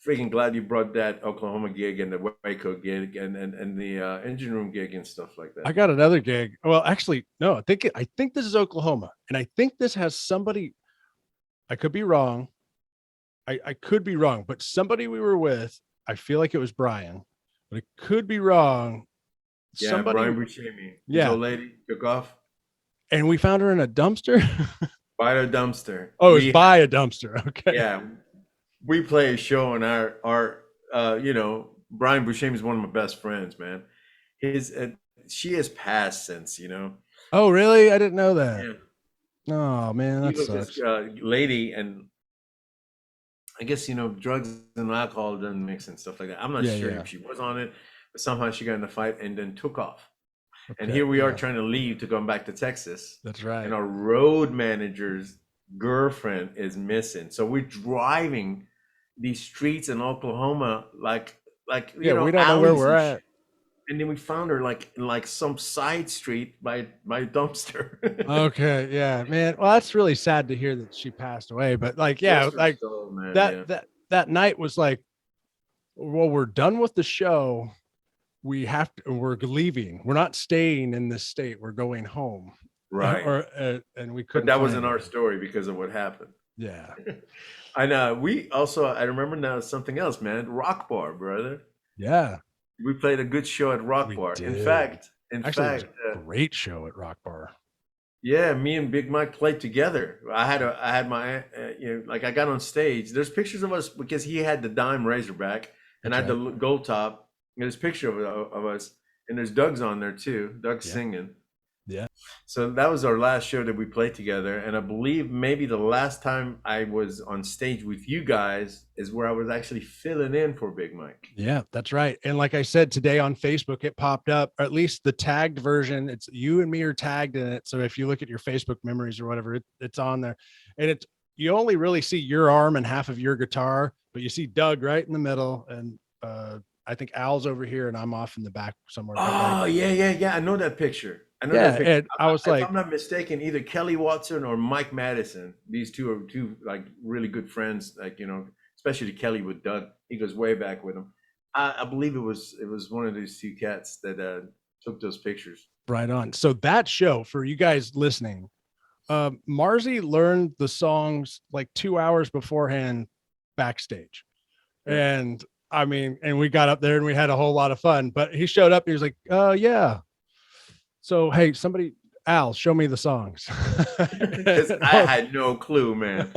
[SPEAKER 3] freaking glad you brought that Oklahoma gig and the Waco gig and the engine room gig and stuff like that.
[SPEAKER 2] I got another gig. Well, actually, no. I think this is Oklahoma, and I think this has somebody. I could be wrong. I could be wrong, but somebody we were with, I feel like it was Brian, but it could be wrong.
[SPEAKER 3] Yeah,
[SPEAKER 2] somebody,
[SPEAKER 3] Brian Buscemi.
[SPEAKER 2] Yeah,
[SPEAKER 3] old lady took off,
[SPEAKER 2] and we found her in a dumpster.
[SPEAKER 3] By a dumpster.
[SPEAKER 2] Oh, it was by a dumpster. Okay.
[SPEAKER 3] Yeah, we play a show, and our Brian Buscemi is one of my best friends, man. She has passed since,
[SPEAKER 2] Oh, really? I didn't know that.
[SPEAKER 3] Yeah.
[SPEAKER 2] Oh man, that
[SPEAKER 3] sucks. This lady, and I guess drugs and alcohol doesn't mix and stuff like that. I'm not sure if she was on it, but somehow she got in a fight and then took off. Okay, and here we are trying to leave to come back to Texas.
[SPEAKER 2] That's right.
[SPEAKER 3] And our road manager's girlfriend is missing, so we're driving these streets in Oklahoma like we don't know where we're at. and then we found her like in like some side street by a dumpster.
[SPEAKER 2] Okay, yeah, man. Well, that's really sad to hear that she passed away. But like, yeah,
[SPEAKER 3] Rest her
[SPEAKER 2] like
[SPEAKER 3] soul, man.
[SPEAKER 2] that
[SPEAKER 3] Yeah.
[SPEAKER 2] that night was like, well, we're done with the show. We have to. We're leaving. We're not staying in this state. We're going home.
[SPEAKER 3] Right.
[SPEAKER 2] Or and we
[SPEAKER 3] But
[SPEAKER 2] couldn't
[SPEAKER 3] that
[SPEAKER 2] find
[SPEAKER 3] wasn't
[SPEAKER 2] her.
[SPEAKER 3] our story because of what happened.
[SPEAKER 2] Yeah,
[SPEAKER 3] I know. We also, I remember now something else, man. Rock Bar, brother.
[SPEAKER 2] yeah,
[SPEAKER 3] We played a good show at Rock
[SPEAKER 2] we
[SPEAKER 3] Bar.
[SPEAKER 2] did.
[SPEAKER 3] In
[SPEAKER 2] Actually, it was
[SPEAKER 3] fact,
[SPEAKER 2] a great show at Rock Bar.
[SPEAKER 3] yeah, me and Big Mike played together. I had my, like I got on stage. There's pictures of us because he had the dime Razorback and I
[SPEAKER 2] That's
[SPEAKER 3] had
[SPEAKER 2] right.
[SPEAKER 3] the gold top. And there's a picture of us, and there's Doug's on there too. Doug's
[SPEAKER 2] Yeah,
[SPEAKER 3] singing.
[SPEAKER 2] yeah.
[SPEAKER 3] So that was our last show that we played together, and I believe maybe the last time I was on stage with you guys is where I was actually filling in for Big Mike.
[SPEAKER 2] Yeah, that's right. And like I said today on Facebook, it popped up, or at least the tagged version. It's you and me are tagged in it. So if you look at your Facebook memories or whatever, it's on there. And it's you only really see your arm and half of your guitar, but you see Doug right in the middle. And I think Al's over here and I'm off in the back somewhere. But like,
[SPEAKER 3] Oh yeah. I know that picture. I know that
[SPEAKER 2] yeah.
[SPEAKER 3] picture.
[SPEAKER 2] And I was
[SPEAKER 3] If
[SPEAKER 2] like,
[SPEAKER 3] I'm not mistaken, either Kelly Watson or Mike Madison. These two are two like really good friends. Like especially Kelly with Doug. He goes way back with him. I believe it was one of these two cats that took those pictures.
[SPEAKER 2] right on. So that show for you guys listening, Marzi learned the songs like 2 hours beforehand backstage.
[SPEAKER 3] Yeah.
[SPEAKER 2] And I mean, and we got up there and we had a whole lot of fun, but he showed up. He was like, yeah. So, hey, somebody, Al, show me the songs.
[SPEAKER 3] Because I had no clue, man.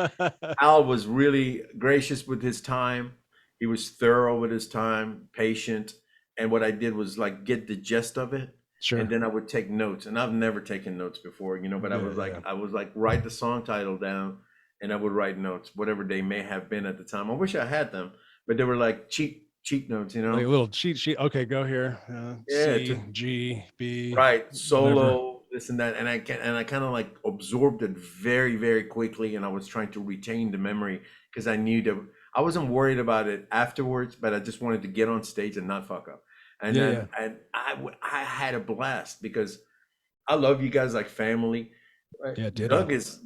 [SPEAKER 3] Al was really gracious with his time. He was thorough with his time, patient. And what I did was like get the gist of it.
[SPEAKER 2] Sure.
[SPEAKER 3] And then I would take notes. And I've never taken notes before, but I was like, write the song title down and I would write notes, whatever they may have been at the time. I wish I had them, but they were like cheat notes,
[SPEAKER 2] like a little cheat sheet. Okay, go here. C, G, B.
[SPEAKER 3] Right. Solo,
[SPEAKER 2] whatever.
[SPEAKER 3] this and that. And I kind of like absorbed it very, very quickly. And I was trying to retain the memory because I knew that I wasn't worried about it afterwards, but I just wanted to get on stage and not fuck up. And then and I had a blast because I love you guys like family.
[SPEAKER 2] Yeah,
[SPEAKER 3] Doug is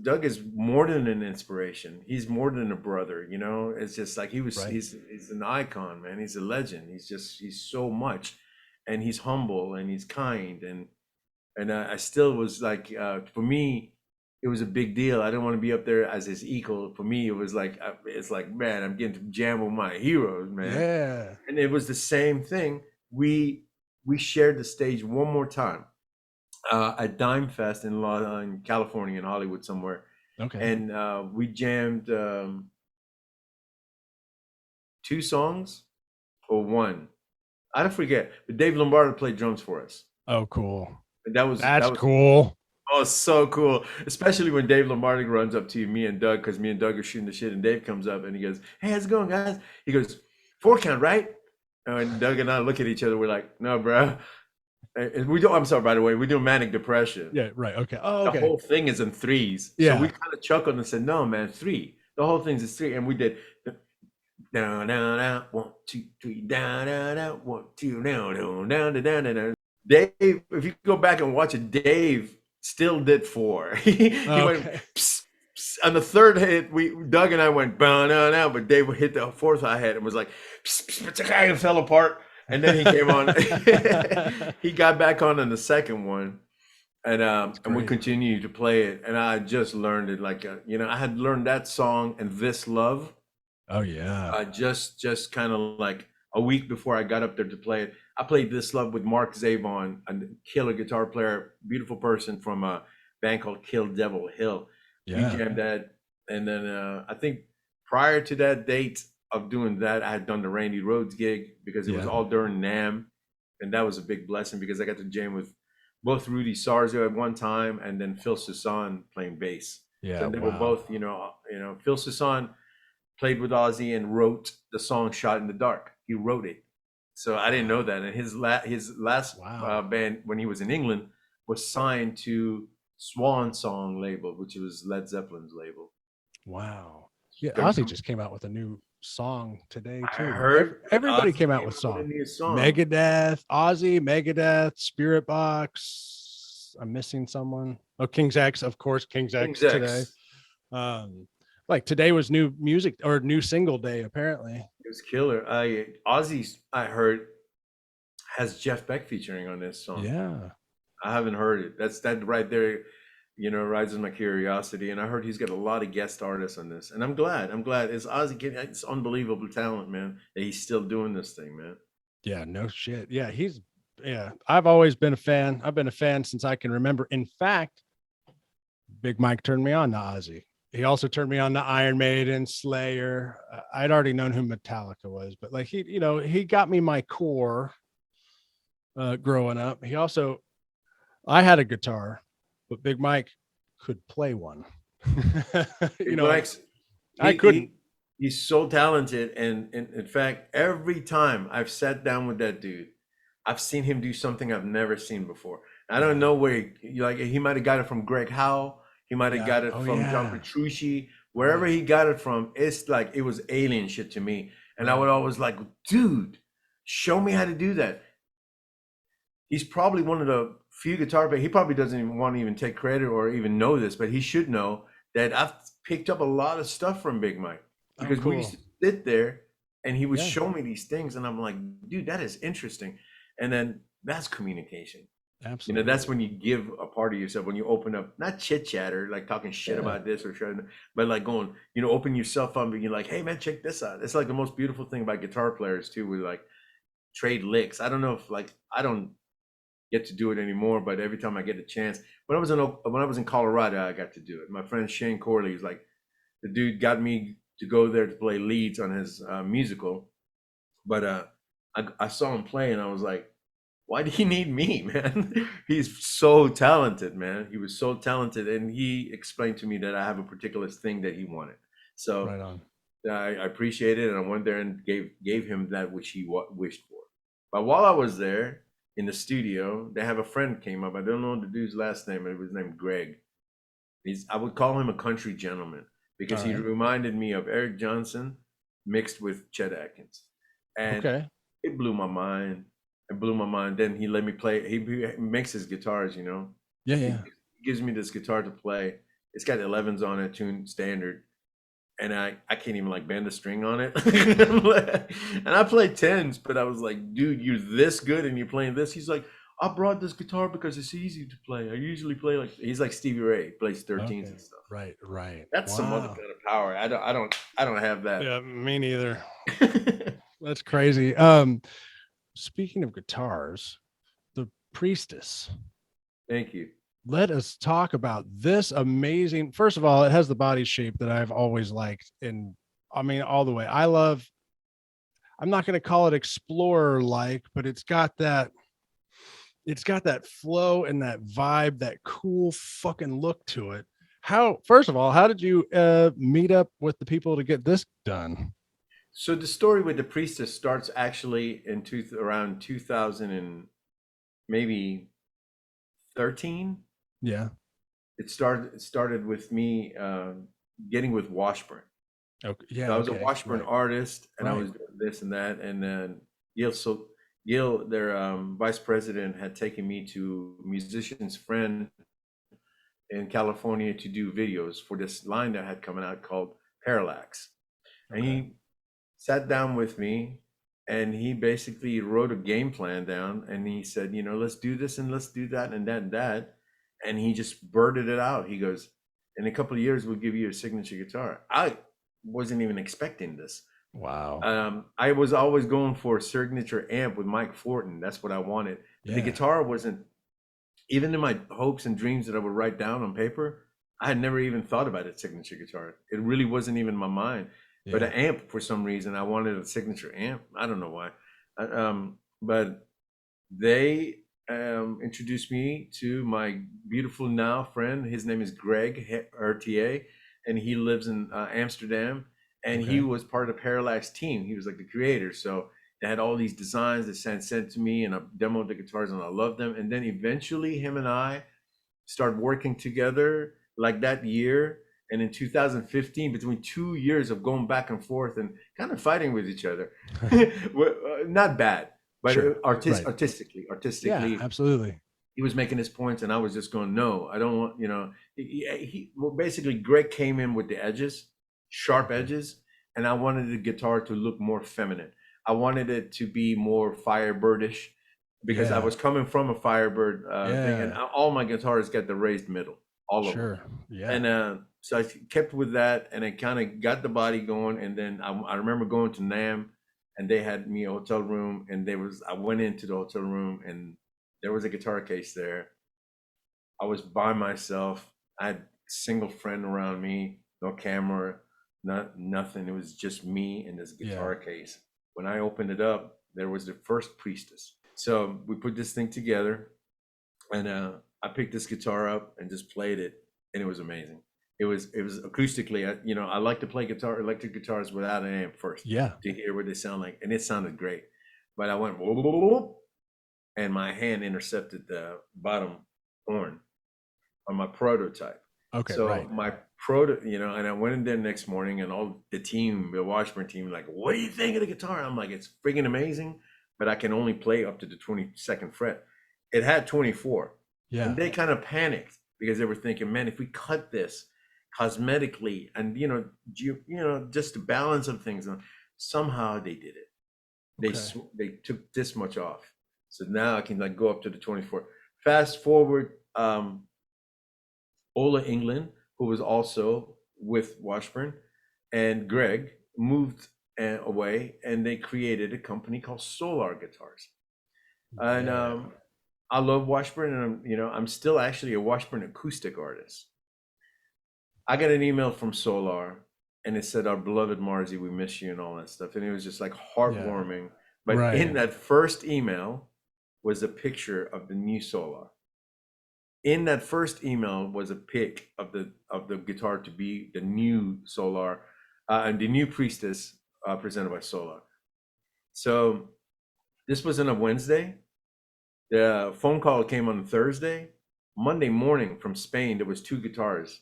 [SPEAKER 3] more than an inspiration. He's more than a brother, It's just like he's an icon, man. He's a legend. He's so much, and he's humble and he's kind and I still was like for me it was a big deal. I didn't want to be up there as his equal. For me, it was like it's like, man, I'm getting to jam with my heroes, man.
[SPEAKER 2] Yeah.
[SPEAKER 3] And it was the same thing. We shared the stage one more time at Dime Fest in California, in Hollywood somewhere.
[SPEAKER 2] Okay.
[SPEAKER 3] And we jammed 2 songs or one. I don't forget. But Dave Lombardo played drums for us.
[SPEAKER 2] Oh, cool.
[SPEAKER 3] And
[SPEAKER 2] that's cool.
[SPEAKER 3] Oh, so cool. Especially when Dave Lombardi runs up to me and Doug, because me and Doug are shooting the shit, and Dave comes up and he goes, "Hey, how's it going, guys?" He goes, "4 count, right?" And Doug and I look at each other. We're like, "No, bro." And we don't. I'm sorry, by the way. We do Manic Depression.
[SPEAKER 2] Yeah, right. Okay. Oh, okay.
[SPEAKER 3] The whole thing is in 3s.
[SPEAKER 2] Yeah.
[SPEAKER 3] So we kind of chuckled and said, "No, man, 3. The whole thing's is 3." And we did down, down, down, 1, 2, 3, down, down, down, 1, 2, down, down, down, down, down, down. Dave, if you go back and watch it, Dave still did 4. He went pss, pss. On the 3rd hit, Doug and I went ba-na-na, but Dave hit the 4th hi-hat and was like pss, pss, pss, and fell apart. And then he came on. He got back on in the 2nd one, and we continued to play it. And I just learned it like I had learned that song and This Love.
[SPEAKER 2] Oh yeah.
[SPEAKER 3] Just kind of like a week before I got up there to play it. I played This Love with Mark Zabon, a killer guitar player, beautiful person from a band called Kill Devil Hill.
[SPEAKER 2] Yeah.
[SPEAKER 3] We jammed that. And then I think prior to that date of doing that, I had done the Randy Rhoads gig because it was all during NAMM. And that was a big blessing because I got to jam with both Rudy Sarzo at one time and then Phil Soussan playing bass.
[SPEAKER 2] Yeah.
[SPEAKER 3] So they were both, Phil Soussan played with Ozzy and wrote the song Shot in the Dark. He wrote it. So I didn't know that. And his last band when he was in England was signed to Swan Song label, which was Led Zeppelin's label.
[SPEAKER 2] Wow. Yeah, Ozzy just came out with a new song today
[SPEAKER 3] I
[SPEAKER 2] too.
[SPEAKER 3] heard
[SPEAKER 2] Everybody
[SPEAKER 3] Ozzy
[SPEAKER 2] came out
[SPEAKER 3] came
[SPEAKER 2] with
[SPEAKER 3] out with a
[SPEAKER 2] song.
[SPEAKER 3] new song.
[SPEAKER 2] Megadeth, Ozzy, Megadeth, Spirit Box. I'm missing someone. Oh, King's X, of course. King's X today. Like today was new music or new single day, apparently.
[SPEAKER 3] It was killer. Ozzy's, I heard, has Jeff Beck featuring on this song.
[SPEAKER 2] Yeah.
[SPEAKER 3] I haven't heard it. That right there, rises my curiosity. And I heard he's got a lot of guest artists on this. And I'm glad. It's Ozzy. It's unbelievable talent, man, that he's still doing this thing, man.
[SPEAKER 2] Yeah, no shit. Yeah, I've always been a fan. I've been a fan since I can remember. In fact, Big Mike turned me on to Ozzy. He also turned me on to Iron Maiden, Slayer. I'd already known who Metallica was, but like he got me my core growing up. I had a guitar, but Big Mike could play one. I couldn't.
[SPEAKER 3] He's so talented, and in fact, every time I've sat down with that dude, I've seen him do something I've never seen before. I don't know where he might have got it from Greg Howe. He might have got it from John Petrucci. Wherever he got it from, it's like it was alien shit to me. And I would always like, dude, show me how to do that. He's probably one of the few guitar players. He probably doesn't even want to even take credit or even know this, but he should know that I've picked up a lot of stuff from Big Mike because we used to sit there and he would show me these things, and I'm like, dude, that is interesting. And then that's communication.
[SPEAKER 2] Absolutely.
[SPEAKER 3] That's when you give a part of yourself, when you open up, not chit chatter, like talking shit about this or shit, but like going, open yourself up and you're like, hey man, check this out. It's like the most beautiful thing about guitar players too, with like trade licks. I don't know if I don't get to do it anymore, but every time I get a chance, when I was in Colorado, I got to do it. My friend Shane Corley is like, the dude got me to go there to play leads on his musical, but I saw him play and I was like, why do he need me, man? He's so talented, man. He was so talented, and he explained to me that I have a particular thing that he wanted. So
[SPEAKER 2] right on.
[SPEAKER 3] I appreciate it, and I went there and gave him that which he wished for. But while I was there in the studio, they have a friend came up. I don't know the dude's last name. It was named Greg. I would call him a country gentleman because he reminded me of Eric Johnson mixed with Chet Atkins, and it blew my mind. It blew my mind. Then he let me play. He makes his guitars,
[SPEAKER 2] Yeah.
[SPEAKER 3] He gives me this guitar to play. It's got 11s on it, tuned standard, and I can't even bend a string on it. And I play 10s, but I was like, dude, you're this good and you're playing this. He's like, I brought this guitar because it's easy to play. I usually play he's like Stevie Ray, he plays 13s and stuff.
[SPEAKER 2] Right.
[SPEAKER 3] That's some other kind of power. I don't have that.
[SPEAKER 2] Yeah, me neither. That's crazy. Speaking of guitars, the Priestess.
[SPEAKER 3] Thank you.
[SPEAKER 2] Let us talk about this amazing. First of all, it has the body shape that I've always liked. And I mean, all the way. I'm not going to call it explorer like, but it's got that flow and that vibe, that cool fucking look to it. First of all, how did you meet up with the people to get this done?
[SPEAKER 3] So the story with the Priestess starts actually in around 2000 and maybe 13.
[SPEAKER 2] Yeah.
[SPEAKER 3] It started with me getting with Washburn.
[SPEAKER 2] Okay. Yeah.
[SPEAKER 3] So I was a Washburn artist, and I was doing this and that, and then Gil, their vice president, had taken me to a musician's friend in California to do videos for this line that had come out called Parallax, and he sat down with me and he basically wrote a game plan down, and he said, let's do this and let's do that and that and that. And he just blurted it out. He goes, in a couple of years, we'll give you a signature guitar. I wasn't even expecting this.
[SPEAKER 2] Wow.
[SPEAKER 3] I was always going for a signature amp with Mike Fortin. That's what I wanted. Yeah. The guitar wasn't, even in my hopes and dreams that I would write down on paper, I had never even thought about a signature guitar. It really wasn't even in my mind. Yeah. But an amp, for some reason, I wanted a signature amp. I don't know why. But they introduced me to my beautiful now friend. His name is Greg RTA, and he lives in Amsterdam. And he was part of the Parallax team. He was like the creator. So they had all these designs that sent to me, and I demoed the guitars, and I loved them. And then eventually him and I started working together like that year. And in 2015, between 2 years of going back and forth and kind of fighting with each other, not bad, but
[SPEAKER 2] Sure. Right.
[SPEAKER 3] artistically,
[SPEAKER 2] Yeah, absolutely.
[SPEAKER 3] he was making his points, and I was just going, no, I don't want, well, basically, Greg came in with the edges, sharp edges, and I wanted the guitar to look more feminine. I wanted it to be more Firebirdish because I
[SPEAKER 2] Yeah.
[SPEAKER 3] was coming from a Firebird thing, and
[SPEAKER 2] Yeah.
[SPEAKER 3] all my guitars got the raised middle, all of them.
[SPEAKER 2] Sure. Yeah.
[SPEAKER 3] And so I kept with that, and I kind of got the body going. And then I remember going to NAMM, and they had me a hotel room, and I went into the hotel room, and there was a guitar case there. I was by myself. I had a single friend around me, no camera, nothing. It was just me and this guitar case. When I opened it up, there was the first Priestess. So we put this thing together, and I picked this guitar up and just played it, and it was amazing. It was acoustically, I like to play electric guitars without an amp first, to hear what they sound like, and it sounded great. But I went, and my hand intercepted the bottom horn on my prototype.
[SPEAKER 2] Okay,
[SPEAKER 3] so
[SPEAKER 2] right.
[SPEAKER 3] my and I went in there next morning, and all the team, the Washburn team, like, what do you think of the guitar? I'm like, it's friggin' amazing, but I can only play up to the 22nd fret. It had 24.
[SPEAKER 2] Yeah.
[SPEAKER 3] And they kind of panicked because they were thinking, man, if we cut this cosmetically and, just the balance of things, somehow they did it. They took this much off. So now I can go up to the 24. Fast forward, Ola England, who was also with Washburn, and Greg moved away, and they created a company called Solar Guitars. And I love Washburn, and I'm still actually a Washburn acoustic artist. I got an email from Solar, and it said, "Our beloved Marzi, we miss you," and all that stuff. And it was just like heartwarming. But in that first email was a picture of the new Solar. In that first email was a pic of the guitar to be the new Solar, and the new Priestess presented by Solar. So this was on a Wednesday. The phone call came on Thursday. Monday morning from Spain, there was 2 guitars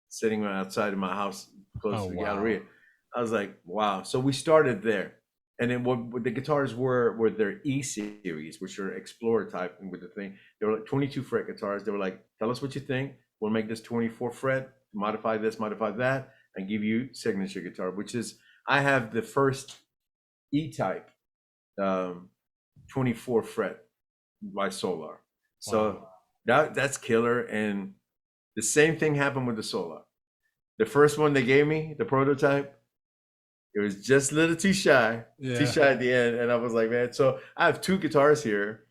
[SPEAKER 3] sitting outside of my house close to the Galleria. I was like, wow. So we started there. And then what the guitars were their E series, which are Explorer type, and with the thing, they were like 22 fret guitars. They were like, tell us what you think. We'll make this 24 fret, modify this, modify that, and give you signature guitar, which is, I have the first E type 24 fret by Solar. So that's killer. And the same thing happened with the Solar. The first one they gave me, the prototype, it was just a little too shy at the end. And I was like, man, so I have 2 guitars here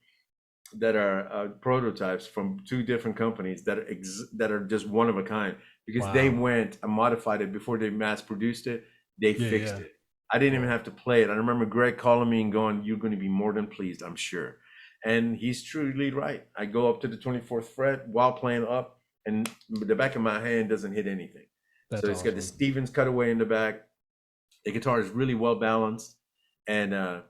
[SPEAKER 3] that are prototypes from 2 different companies that are just one of a kind, because they went and modified it before they mass produced it. They fixed it. I didn't even have to play it. I remember Greg calling me and going, "You're going to be more than pleased, I'm sure." And he's truly right. I go up to the 24th fret while playing up, and the back of my hand doesn't hit anything. So it's got the Stevens cutaway in the back. The guitar is really well balanced, and I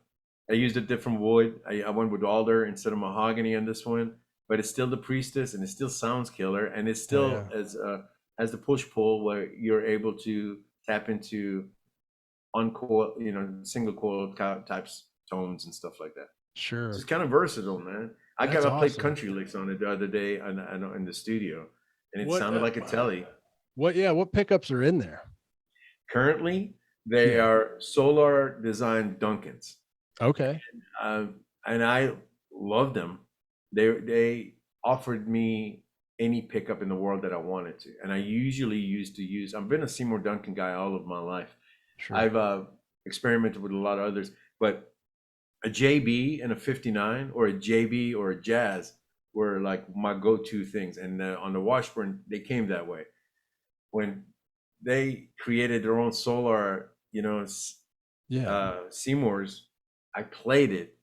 [SPEAKER 3] used a different wood. I went with alder instead of mahogany on this one, but it's still the Priestess, and it still sounds killer, and it still has the push pull where you're able to tap into uncoil, single coil types tones and stuff like that.
[SPEAKER 2] Sure,
[SPEAKER 3] it's kind of versatile, man. I played country licks on it the other day in the studio, and it sounded like a telly.
[SPEAKER 2] What pickups are in there?
[SPEAKER 3] Currently, they are Solar designed Duncans.
[SPEAKER 2] Okay.
[SPEAKER 3] And I love them. They offered me any pickup in the world that I wanted to, and I usually used to use. I've been a Seymour Duncan guy all of my life. Sure. I've experimented with a lot of others, but a JB and a 59, or a JB or a Jazz, were like my go-to things. And on the Washburn, they came that way. When they created their own Solar, Seymours, I played it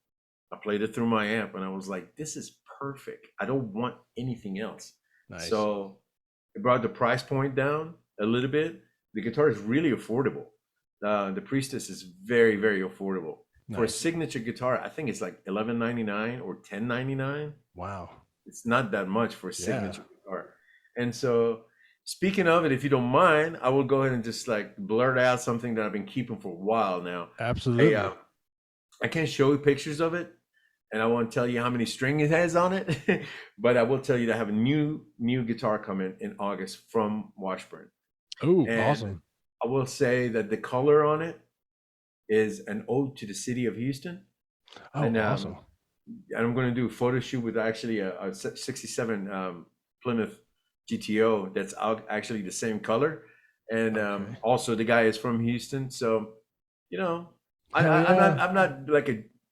[SPEAKER 3] through my amp, and I was like, this is perfect. I don't want anything else. Nice. So it brought the price point down a little bit. The guitar is really affordable. The Priestess is very, very affordable. Nice. For a signature guitar, I think it's like $11.99 or $10.99.
[SPEAKER 2] Wow.
[SPEAKER 3] It's not that much for a signature guitar. And so Speaking of it, if you don't mind, I will go ahead and just like blurt out something that I've been keeping for a while now.
[SPEAKER 2] Absolutely.
[SPEAKER 3] Hey, I can't show you pictures of it, and I won't tell you how many string it has on it, but I will tell you that I have a new guitar coming in August from Washburn.
[SPEAKER 2] Oh,
[SPEAKER 3] And
[SPEAKER 2] awesome.
[SPEAKER 3] I will say that the color on it is an ode to the city of Houston.
[SPEAKER 2] Oh,
[SPEAKER 3] and
[SPEAKER 2] awesome.
[SPEAKER 3] And I'm going to do a photo shoot with actually a 67 Plymouth GTO that's out actually the same color. And
[SPEAKER 2] Okay.
[SPEAKER 3] also the guy is from Houston. So, you know,
[SPEAKER 2] Hell yeah.
[SPEAKER 3] I'm not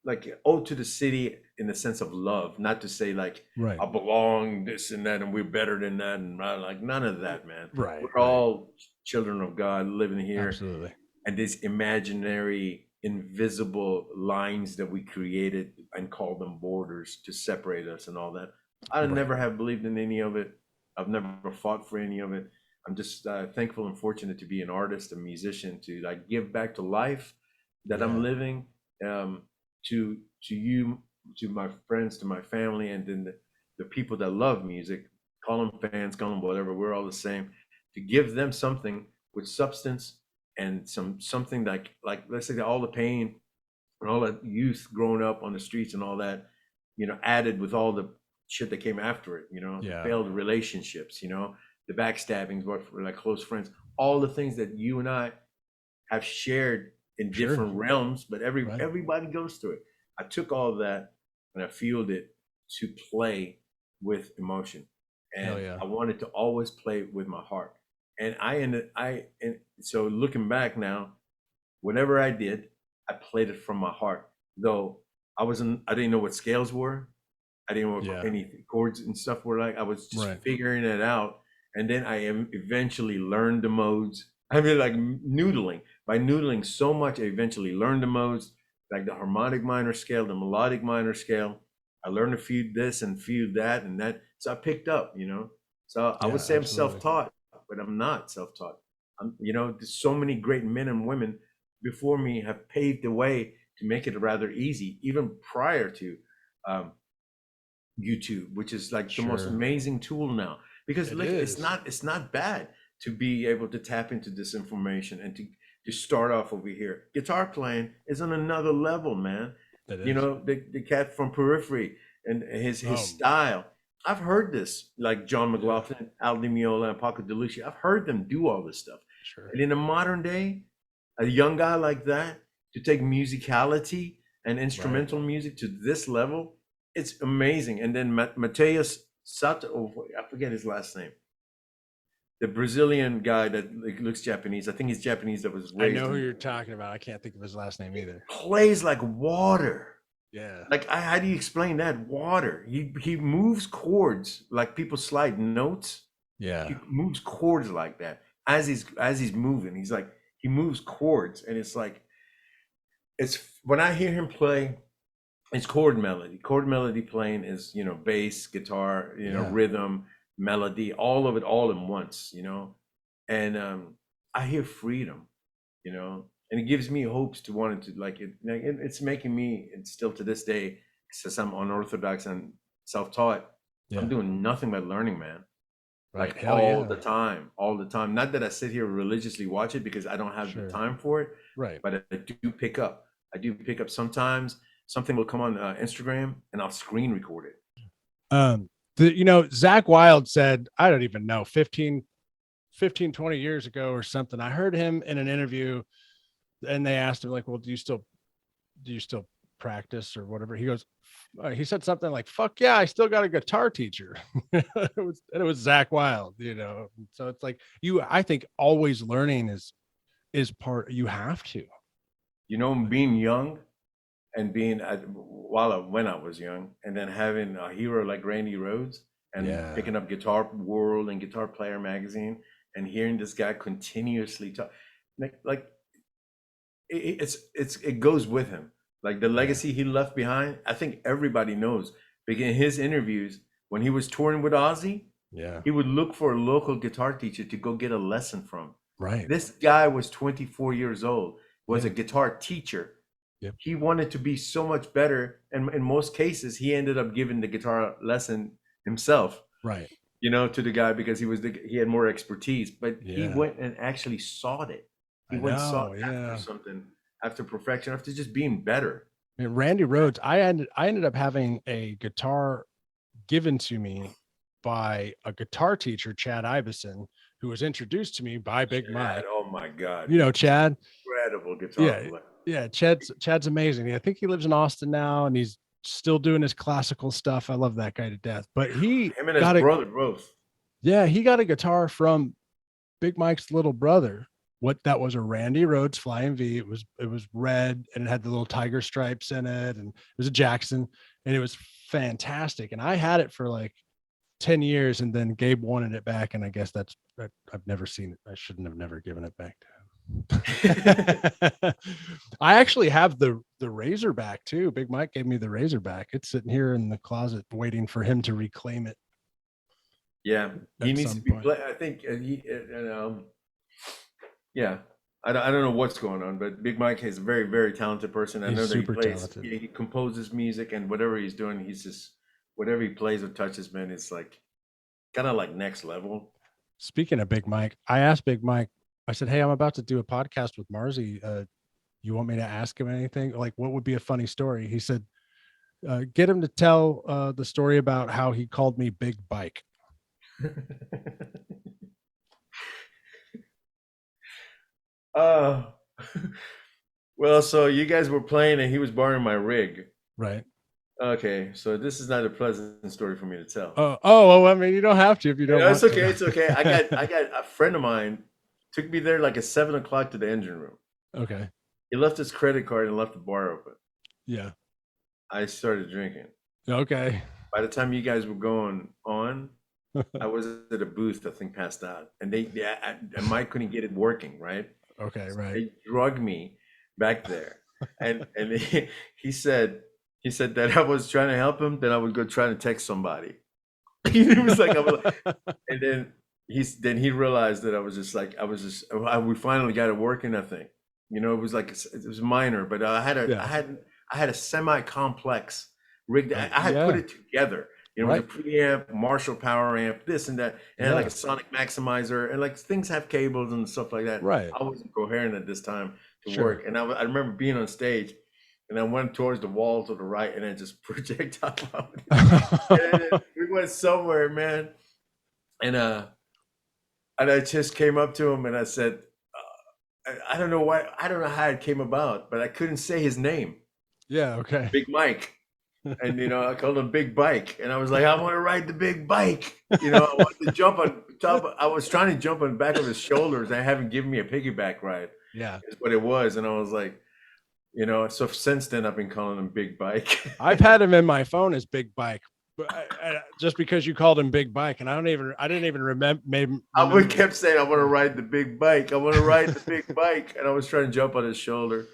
[SPEAKER 3] like ode to the city in the sense of love, not to say like
[SPEAKER 2] Right.
[SPEAKER 3] I belong this and that and we're better than that. And like none of that, man.
[SPEAKER 2] Right.
[SPEAKER 3] We're all children of God living here.
[SPEAKER 2] Absolutely.
[SPEAKER 3] And these imaginary invisible lines that we created and called them borders to separate us and all that. I
[SPEAKER 2] Right.
[SPEAKER 3] never have believed in any of it. I've never fought for any of it. I'm just thankful and fortunate to be an artist, a musician, to like give back to life that I'm
[SPEAKER 2] Yeah.
[SPEAKER 3] living, to you, to my friends, to my family, and then the people that love music, call them fans, call them whatever, we're all the same, to give them something with substance and something like let's say that all the pain and all that youth growing up on the streets and all that, added with all the shit that came after it, the
[SPEAKER 2] Yeah.
[SPEAKER 3] failed relationships, the backstabbings, what for like close friends, all the things that you and I have shared in
[SPEAKER 2] Sure.
[SPEAKER 3] different realms, but
[SPEAKER 2] Right.
[SPEAKER 3] everybody goes through it. I took all of that and I fueled it to play with emotion,
[SPEAKER 2] Hell
[SPEAKER 3] and
[SPEAKER 2] yeah.
[SPEAKER 3] I wanted to always play with my heart. And so looking back now, whatever I did, I played it from my heart. Though I didn't know what scales were. I didn't know what
[SPEAKER 2] Yeah.
[SPEAKER 3] any chords and stuff were like. I was just
[SPEAKER 2] Right.
[SPEAKER 3] figuring it out. And then I eventually learned the modes. I mean, like noodling. By noodling so much, I eventually learned the modes, like the harmonic minor scale, the melodic minor scale. I learned to feed this and feed that and that. So I picked up, So I
[SPEAKER 2] Yeah,
[SPEAKER 3] would say I'm
[SPEAKER 2] absolutely.
[SPEAKER 3] self-taught, but I'm not self-taught. There's so many great men and women before me have paved the way to make it rather easy, even prior to um, YouTube, which is like the most
[SPEAKER 2] Sure.
[SPEAKER 3] amazing tool now. Because
[SPEAKER 2] It
[SPEAKER 3] look,
[SPEAKER 2] is.
[SPEAKER 3] it's not bad to be able to tap into this information and to start off over here. Guitar playing is on another level, man.
[SPEAKER 2] It
[SPEAKER 3] You
[SPEAKER 2] is.
[SPEAKER 3] know, the cat from Periphery and his
[SPEAKER 2] Oh,
[SPEAKER 3] style. I've heard this, like John
[SPEAKER 2] yeah.
[SPEAKER 3] McLaughlin, Al Di Meola, and Paco de Lucia. I've heard them do all this stuff.
[SPEAKER 2] Sure.
[SPEAKER 3] And in the modern day, a young guy like that to take musicality and instrumental music to this level, it's amazing. And then Mateus Sato, I forget his last name, the Brazilian guy that looks Japanese. I think he's Japanese that was
[SPEAKER 2] I
[SPEAKER 3] raised.
[SPEAKER 2] know who you're talking about. I can't think of his last name either.
[SPEAKER 3] Plays like water.
[SPEAKER 2] Yeah.
[SPEAKER 3] Like how do you explain that? Water. He moves chords like people slide notes.
[SPEAKER 2] Yeah.
[SPEAKER 3] He moves chords like that as he's moving. He's like he moves chords, and it's like it's when I hear him play. It's chord melody. Chord melody playing is bass, guitar,
[SPEAKER 2] Yeah.
[SPEAKER 3] rhythm, melody, all of it all in once. And I hear freedom, and it gives me hopes to want to like it. It's making me, and still to this day, since I'm unorthodox and self-taught,
[SPEAKER 2] Yeah.
[SPEAKER 3] I'm doing nothing but learning, man.
[SPEAKER 2] Right.
[SPEAKER 3] Like
[SPEAKER 2] Hell
[SPEAKER 3] all
[SPEAKER 2] yeah.
[SPEAKER 3] the time, all the time. Not that I sit here religiously watch it because I don't have
[SPEAKER 2] Sure.
[SPEAKER 3] the time for it,
[SPEAKER 2] Right.
[SPEAKER 3] but I do pick up. I do pick up sometimes. Something will come on Instagram and I'll screen record it.
[SPEAKER 2] Zach Wilde said, I don't even know, 15, 20 years ago or something. I heard him in an interview and they asked him like, well, do you still practice or whatever? He goes, he said something like, fuck yeah, I still got a guitar teacher. it was Zach Wilde, So it's like I think always learning is part, you have to.
[SPEAKER 3] Being young and being when I was young, and then having a hero like Randy Rhoads and picking up Guitar World and Guitar Player magazine and hearing this guy continuously talk, like it goes with him. Like the legacy he left behind, I think everybody knows. Because in his interviews, when he was touring with Ozzy, he would look for a local guitar teacher to go get a lesson from.
[SPEAKER 2] Right.
[SPEAKER 3] This guy was 24 years old, was a guitar teacher.
[SPEAKER 2] Yep.
[SPEAKER 3] He wanted to be so much better, and in most cases, he ended up giving the guitar lesson himself.
[SPEAKER 2] Right.
[SPEAKER 3] to the guy because he had more expertise. But he
[SPEAKER 2] Yeah.
[SPEAKER 3] went and actually sought it. He
[SPEAKER 2] I
[SPEAKER 3] went and
[SPEAKER 2] know.
[SPEAKER 3] sought after
[SPEAKER 2] Yeah.
[SPEAKER 3] something, after perfection, after just being better.
[SPEAKER 2] I mean, Randy Rhoads, I ended up having a guitar given to me by a guitar teacher, Chad Iveson, who was introduced to me by Big
[SPEAKER 3] Chad,
[SPEAKER 2] Mike.
[SPEAKER 3] oh my God,
[SPEAKER 2] You know, Chad.
[SPEAKER 3] incredible guitar
[SPEAKER 2] Yeah.
[SPEAKER 3] player.
[SPEAKER 2] Yeah. Chad's amazing. I think he lives in Austin now and he's still doing his classical stuff. I love that guy to death. But he
[SPEAKER 3] Him and his
[SPEAKER 2] got
[SPEAKER 3] brother both.
[SPEAKER 2] he got a guitar from Big Mike's little brother. What that was a Randy Rhoads Flying V. It was red and it had the little tiger stripes in it, and it was a Jackson, and it was fantastic. And I had it for like 10 years, and then Gabe wanted it back, and I guess I've never seen it. I shouldn't have never given it back to him. I actually have the Razorback too. Big Mike gave me the Razorback. It's sitting here in the closet waiting for him to reclaim it.
[SPEAKER 3] Yeah, he
[SPEAKER 2] At
[SPEAKER 3] needs
[SPEAKER 2] some
[SPEAKER 3] to be
[SPEAKER 2] point.
[SPEAKER 3] play. I think yeah. I don't know what's going on, but Big Mike is a very, very talented person. I
[SPEAKER 2] He's
[SPEAKER 3] know that
[SPEAKER 2] super talented.
[SPEAKER 3] he composes music, and whatever he's doing, he's just whatever he plays or touches, man, it's like kind of like next level.
[SPEAKER 2] Speaking of Big Mike, I asked Big Mike, I said, "Hey, I'm about to do a podcast with Marzi. You want me to ask him anything? Like, what would be a funny story?" He said, "Get him to tell the story about how he called me Big Bike."
[SPEAKER 3] uh, well, so you guys were playing, and he was borrowing my rig.
[SPEAKER 2] Right.
[SPEAKER 3] Okay, so this is not a pleasant story for me to tell.
[SPEAKER 2] Well, I mean, you don't have to if you don't
[SPEAKER 3] It's
[SPEAKER 2] want
[SPEAKER 3] okay.
[SPEAKER 2] to.
[SPEAKER 3] It's okay. I got a friend of mine took me there like at 7 o'clock to the engine room.
[SPEAKER 2] Okay.
[SPEAKER 3] He left his credit card and left the bar open.
[SPEAKER 2] Yeah.
[SPEAKER 3] I started drinking.
[SPEAKER 2] Okay.
[SPEAKER 3] By the time you guys were going on, I was at a booth, I think, passed out, and and Mike couldn't get it working, right?
[SPEAKER 2] Okay.
[SPEAKER 3] So
[SPEAKER 2] Right.
[SPEAKER 3] they drug me back there, and he said that I was trying to help him, that I would go try to text somebody. He was like, and then he realized that we finally got it working. I think, it was like it was minor, but I had a semi-complex rig that I had put
[SPEAKER 2] Yeah.
[SPEAKER 3] it together. It was a
[SPEAKER 2] Right.
[SPEAKER 3] preamp, Marshall power amp, this and that, and it had like
[SPEAKER 2] Yeah.
[SPEAKER 3] a sonic maximizer, and like things have cables and stuff like that.
[SPEAKER 2] Right.
[SPEAKER 3] I wasn't coherent at this time to
[SPEAKER 2] Sure.
[SPEAKER 3] work, and I remember being on stage, and I went towards the wall to the right, and then just projectile out. And then we went somewhere, man, and I just came up to him and I said, I don't know why, I don't know how it came about, but I couldn't say his name,
[SPEAKER 2] Yeah. Okay.
[SPEAKER 3] Big Mike. And I called him Big Bike, and I was like, I want to ride the big bike. I wanted to jump on top. I was trying to jump on the back of his shoulders. They haven't given me a piggyback ride.
[SPEAKER 2] Yeah.
[SPEAKER 3] Is what it was, and I was like, So since then, I've been calling him Big Bike.
[SPEAKER 2] I've had him in my phone as Big Bike, but just because you called him Big Bike, and I didn't even remember.
[SPEAKER 3] I kept saying, I want to ride the big bike. I want to ride the big bike. And I was trying to jump on his shoulder.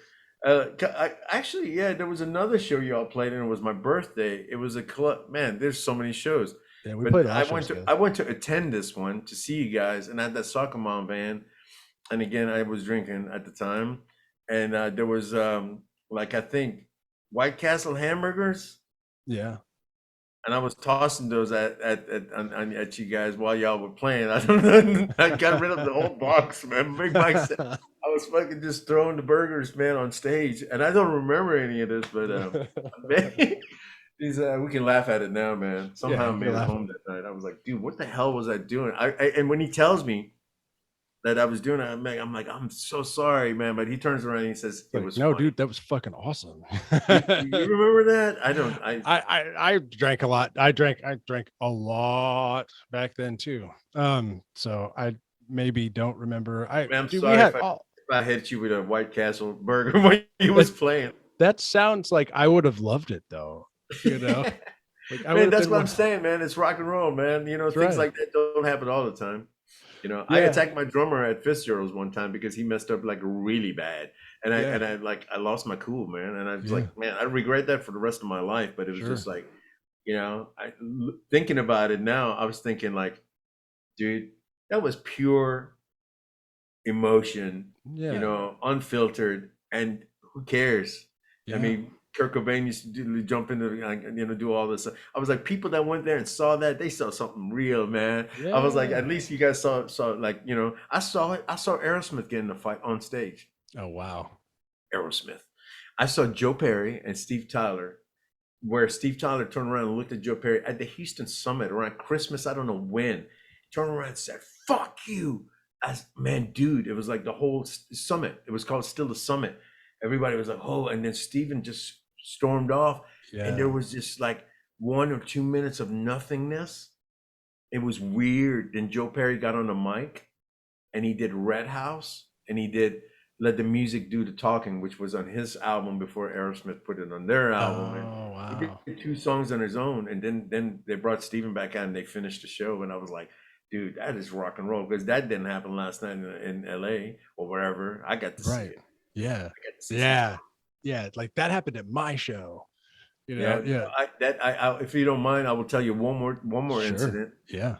[SPEAKER 3] There was another show y'all played, and it was my birthday. It was a club. Man, there's so many shows.
[SPEAKER 2] Yeah, we
[SPEAKER 3] But
[SPEAKER 2] played.
[SPEAKER 3] I went to attend this one to see you guys, and I had that soccer mom van. And again, I was drinking at the time, and there was I think White Castle hamburgers.
[SPEAKER 2] Yeah.
[SPEAKER 3] And I was tossing those at you guys while y'all were playing. I don't know. I got rid of the whole box, man. Big Mike said I was fucking just throwing the burgers, man, on stage. And I don't remember any of this, but man, we can laugh at it now, man. Somehow I made it home that night. I was like, dude, what the hell was I doing? And when he tells me that I was doing it, I'm like, I'm so sorry, man. But he turns around and he says, it was
[SPEAKER 2] no,
[SPEAKER 3] funny.
[SPEAKER 2] dude, that was fucking awesome.
[SPEAKER 3] You remember that?
[SPEAKER 2] I drank a lot. I drank a lot back then too. So I maybe don't remember.
[SPEAKER 3] I'm sorry if I hit you with a White Castle burger when he was playing.
[SPEAKER 2] That sounds like I would have loved it though.
[SPEAKER 3] Man, that's what I'm saying, man. It's rock and roll, man. Things like that don't happen all the time. I attacked my drummer at Fitzgerald's one time because he messed up like really bad, and I lost my cool, man. And I was like, man, I regret that for the rest of my life. But it was just like, thinking about it now, I was thinking like, dude, that was pure emotion, unfiltered, and who cares? I mean, Kurt Cobain used to jump into, do all this. I was like, people that went there and saw that, they saw something real, man.
[SPEAKER 4] Yeah.
[SPEAKER 3] I was like, at least you guys saw like, I saw it. I saw Aerosmith get in a fight on stage.
[SPEAKER 4] Oh, wow.
[SPEAKER 3] Aerosmith. I saw Joe Perry and Steve Tyler, where Steve Tyler turned around and looked at Joe Perry at the Houston Summit around Christmas. I don't know when. He turned around and said, "Fuck you." Man, dude, it was like the whole summit. It was called Still the Summit. Everybody was like, "Oh," and then Steven just stormed off.
[SPEAKER 4] Yeah.
[SPEAKER 3] And there was just like 1 or 2 minutes of nothingness. It was weird. Then Joe Perry got on the mic and he did Red House and he did Let the Music Do the Talking, which was on his album before Aerosmith put it on their album.
[SPEAKER 4] Oh, wow.
[SPEAKER 3] He did 2 songs on his own, and then they brought Steven back out and they finished the show. And I was like, dude, that is rock and roll, because that didn't happen last night in LA or wherever. I got to see it.
[SPEAKER 4] Yeah. Yeah. Like that happened at my show. Yeah.
[SPEAKER 3] I if you don't mind, I will tell you one more incident.
[SPEAKER 4] Yeah.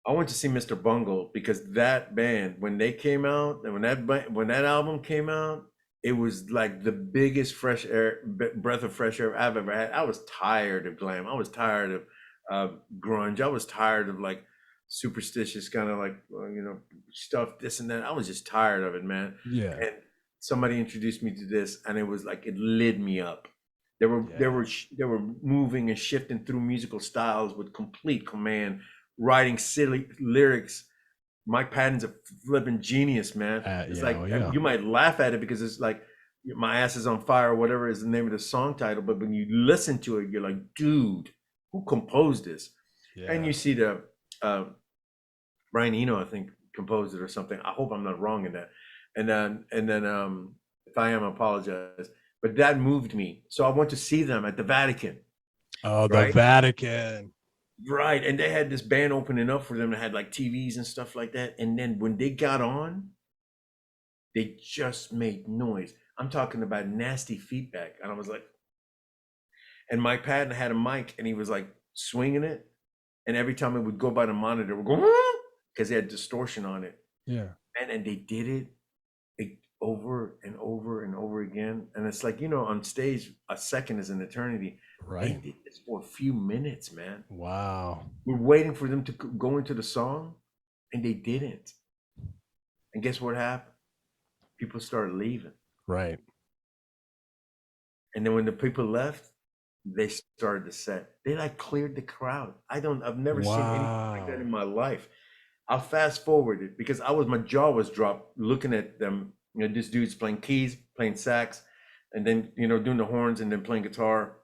[SPEAKER 3] I went to see Mr. Bungle because that band, when they came out, and when that album came out, it was like the biggest breath of fresh air I've ever had. I was tired of glam. I was tired of grunge. I was tired of like superstitious kind of like stuff, this and that. I was just tired of it, man.
[SPEAKER 4] Yeah.
[SPEAKER 3] And somebody introduced me to this, and it was like it lit me up. They were moving and shifting through musical styles with complete command, writing silly lyrics. Mike Patton's a flipping genius, man. It's you might laugh at it because it's like My Ass Is on Fire or whatever is the name of the song title, but when you listen to it, you're like, dude, who composed this? Yeah. And you see the Brian Eno, I think, composed it or something. I hope I'm not wrong in that. And then if I am, I apologize. But that moved me. So I went to see them at the Vatican.
[SPEAKER 4] Oh, the Vatican.
[SPEAKER 3] Right. And they had this band opening up for them that had like TVs and stuff like that. And then when they got on, they just made noise. I'm talking about nasty feedback. And I was like, and Mike Patton had a mic and he was like swinging it. And every time it would go by the monitor, it would go, because they had distortion on it.
[SPEAKER 4] Yeah.
[SPEAKER 3] And they did it over and over and over again. And it's like, on stage, a second is an eternity.
[SPEAKER 4] Right.
[SPEAKER 3] They did this for a few minutes, man.
[SPEAKER 4] Wow.
[SPEAKER 3] We're waiting for them to go into the song, and they didn't. And guess what happened? People started leaving.
[SPEAKER 4] Right.
[SPEAKER 3] And then when the people left, they started the set. They like cleared the crowd. I've never seen anything like that in my life. I'll fast forward it because my jaw was dropped looking at them. This dude's playing keys, playing sax, and then, doing the horns and then playing guitar.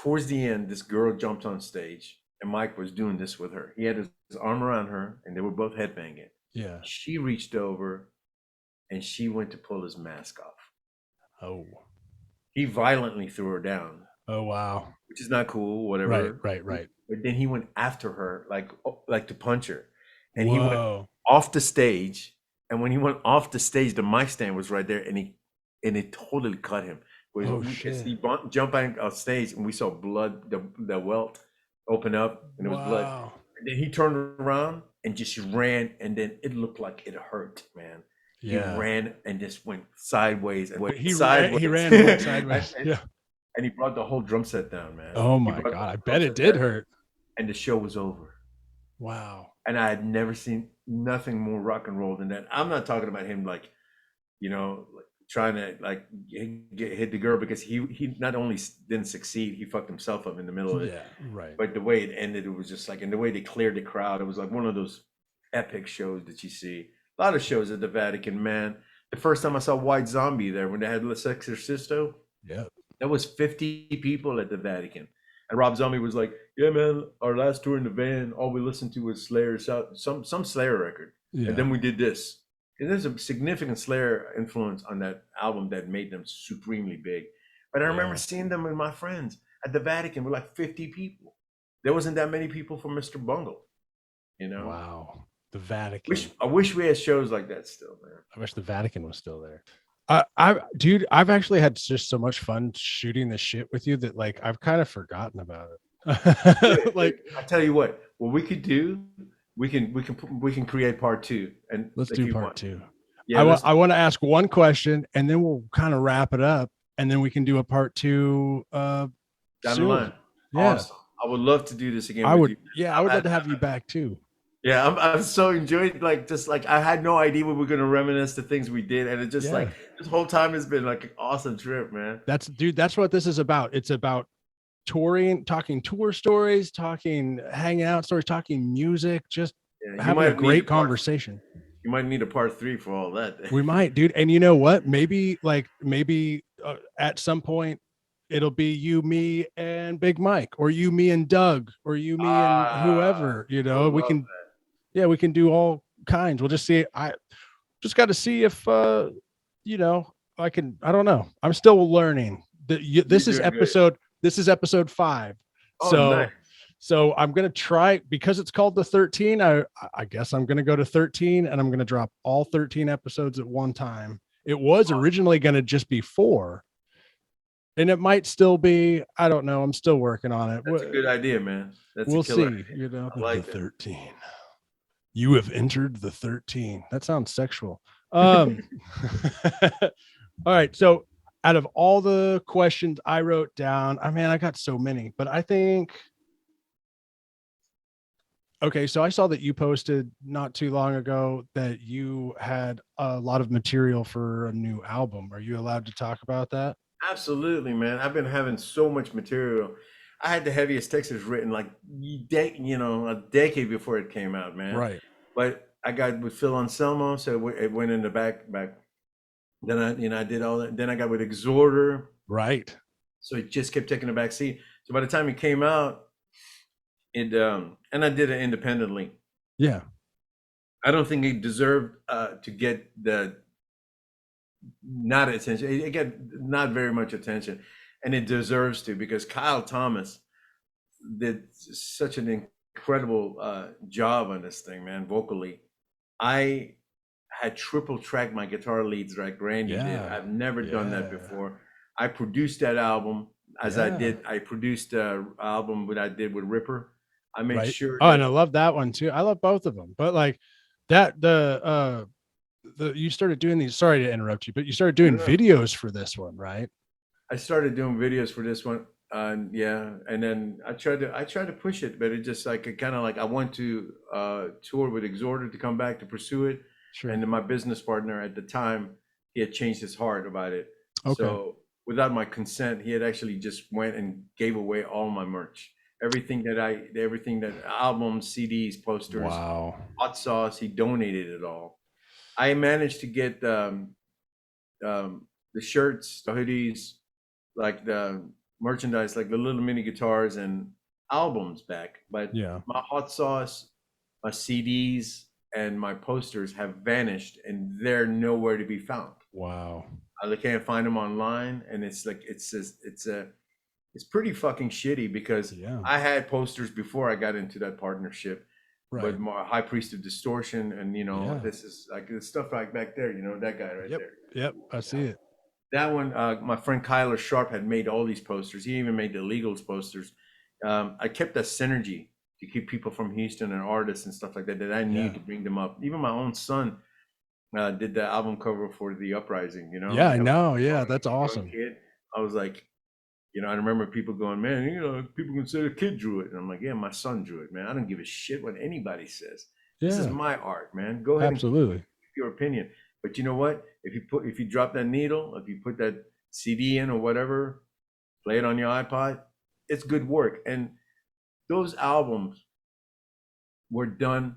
[SPEAKER 3] Towards the end, this girl jumped on stage and Mike was doing this with her. He had his arm around her and they were both headbanging.
[SPEAKER 4] Yeah.
[SPEAKER 3] She reached over and she went to pull his mask off.
[SPEAKER 4] Oh.
[SPEAKER 3] He violently threw her down.
[SPEAKER 4] Oh, wow.
[SPEAKER 3] Which is not cool, whatever.
[SPEAKER 4] Right.
[SPEAKER 3] But then he went after her, like to punch her. And
[SPEAKER 4] Whoa.
[SPEAKER 3] He went off the stage. And when he went off the stage, the mic stand was right there, and it totally cut him.
[SPEAKER 4] Shit.
[SPEAKER 3] He jumped off stage, and we saw blood, the welt open up, and it was blood. And then he turned around and just ran, and then it looked like it hurt, man.
[SPEAKER 4] Yeah.
[SPEAKER 3] He ran and just went sideways. And
[SPEAKER 4] he
[SPEAKER 3] sideways.
[SPEAKER 4] ran sideways. Yeah.
[SPEAKER 3] And he brought the whole drum set down, man.
[SPEAKER 4] Oh my God. I bet it did hurt.
[SPEAKER 3] And the show was over.
[SPEAKER 4] Wow.
[SPEAKER 3] And I had never seen nothing more rock and roll than that. I'm not talking about him trying to hit the girl, because he not only didn't succeed, he fucked himself up in the middle of it.
[SPEAKER 4] Yeah, right.
[SPEAKER 3] But the way it ended, it was just like, and the way they cleared the crowd, it was like one of those epic shows that you see. A lot of shows at the Vatican, man. The first time I saw White Zombie there, when they had Les Exorcisto, that was 50 people at the Vatican. And Rob Zombie was like, yeah, man, our last tour in the van, all we listened to was Slayer, some Slayer record. Yeah. And then we did this. And there's a significant Slayer influence on that album that made them supremely big. But I remember seeing them with my friends at the Vatican with like 50 people. There wasn't that many people for Mr. Bungle,
[SPEAKER 4] Wow. The Vatican.
[SPEAKER 3] I wish we had shows like that still, man.
[SPEAKER 4] I wish the Vatican was still there. Dude, I've actually had just so much fun shooting this shit with you that like I've kind of forgotten about it. Like,
[SPEAKER 3] I tell you what we could do, we can create part 2, and
[SPEAKER 4] let's do part 2.
[SPEAKER 3] Yeah,
[SPEAKER 4] I want to ask one question and then we'll kind of wrap it up. and then we can do a part 2
[SPEAKER 3] Down the
[SPEAKER 4] soon.
[SPEAKER 3] line.
[SPEAKER 4] Yeah.
[SPEAKER 3] Awesome. I would love to do this again
[SPEAKER 4] I
[SPEAKER 3] with
[SPEAKER 4] would,
[SPEAKER 3] you.
[SPEAKER 4] yeah, I would love to have you back too.
[SPEAKER 3] Yeah, I'm so enjoyed, like, just like I had no idea we were gonna reminisce the things we did, and it just like this whole time has been like an awesome trip, man.
[SPEAKER 4] That's what this is about. It's about touring, talking tour stories, talking hanging out stories, talking music, just having a great conversation.
[SPEAKER 3] You might need a part 3 for all that.
[SPEAKER 4] We might, dude. And you know what? Maybe at some point it'll be you, me, and Big Mike, or you, me, and Doug, or you, me, and whoever. You know, we can. Yeah, we can do all kinds. We'll just see. I just got to see if you know, I can. I don't know. I'm still learning. This is episode. Good. This is episode 5.
[SPEAKER 3] Oh, so nice.
[SPEAKER 4] So I'm gonna try, because it's called the 13. I guess I'm gonna go to 13, and I'm gonna drop all 13 episodes at one time. It was originally gonna just be 4, and it might still be. I don't know. I'm still working on it.
[SPEAKER 3] That's a good idea, man.
[SPEAKER 4] We'll see. You know,
[SPEAKER 3] like
[SPEAKER 4] the 13. You have entered the 13. That sounds sexual. All right. So out of all the questions I wrote down, I got so many, but I think, okay, so I saw that you posted not too long ago that you had a lot of material for a new album. Are you allowed to talk about that?
[SPEAKER 3] Absolutely, man. I've been having so much material. I had the Heaviest Texas written like a decade before it came out, man.
[SPEAKER 4] Right.
[SPEAKER 3] But I got with Phil Anselmo, so it went in the back. Then I did all that. Then I got with Exhorter.
[SPEAKER 4] Right.
[SPEAKER 3] So it just kept taking the back seat. So by the time it came out, and I did it independently.
[SPEAKER 4] Yeah.
[SPEAKER 3] I don't think it deserved to get the not attention. It got not very much attention, and it deserves to, because Kyle Thomas did such an incredible job on this thing, man. Vocally, I had triple tracked my guitar leads like Randy did. I've never done that before. I produced that album I produced an album that I did with Ripper. I made sure.
[SPEAKER 4] Oh, and I love that one too. I love both of them, but like that, you started doing these, sorry to interrupt you, but you started doing videos for this one, right?
[SPEAKER 3] I started doing videos for this one. And then I tried to push it, but it just like it kind of like I went to tour with Exhorter to come back to pursue it. Sure. And then my business partner at the time, he had changed his heart about it. Okay. So without my consent, he had actually just went and gave away all my merch. Everything that albums, CDs, posters, hot sauce, he donated it all. I managed to get the shirts, the hoodies, like the merchandise, like the little mini guitars and albums back. But my hot sauce, my CDs, and my posters have vanished, and they're nowhere to be found.
[SPEAKER 4] Wow.
[SPEAKER 3] I can't find them online, and it's like it's pretty fucking shitty, because I had posters before I got into that partnership, but more High Priest of Distortion, and this is like the stuff like back there, that guy right there.
[SPEAKER 4] Yep, I see it.
[SPEAKER 3] That one, my friend Kyler Sharp had made all these posters. He even made the Illegals posters. I kept that synergy to keep people from Houston and artists and stuff like that I need to bring them up. Even my own son did the album cover for The Uprising,
[SPEAKER 4] Yeah, I know. Yeah, that's awesome.
[SPEAKER 3] Kid. I was like, I remember people going, man, people can say the kid drew it. And I'm like, yeah, my son drew it, man. I don't give a shit what anybody says. Yeah. This is my art, man. Go ahead.
[SPEAKER 4] Absolutely.
[SPEAKER 3] And give your opinion. But you know what? If you drop that needle, if you put that CD in or whatever, play it on your iPod, it's good work. And those albums were done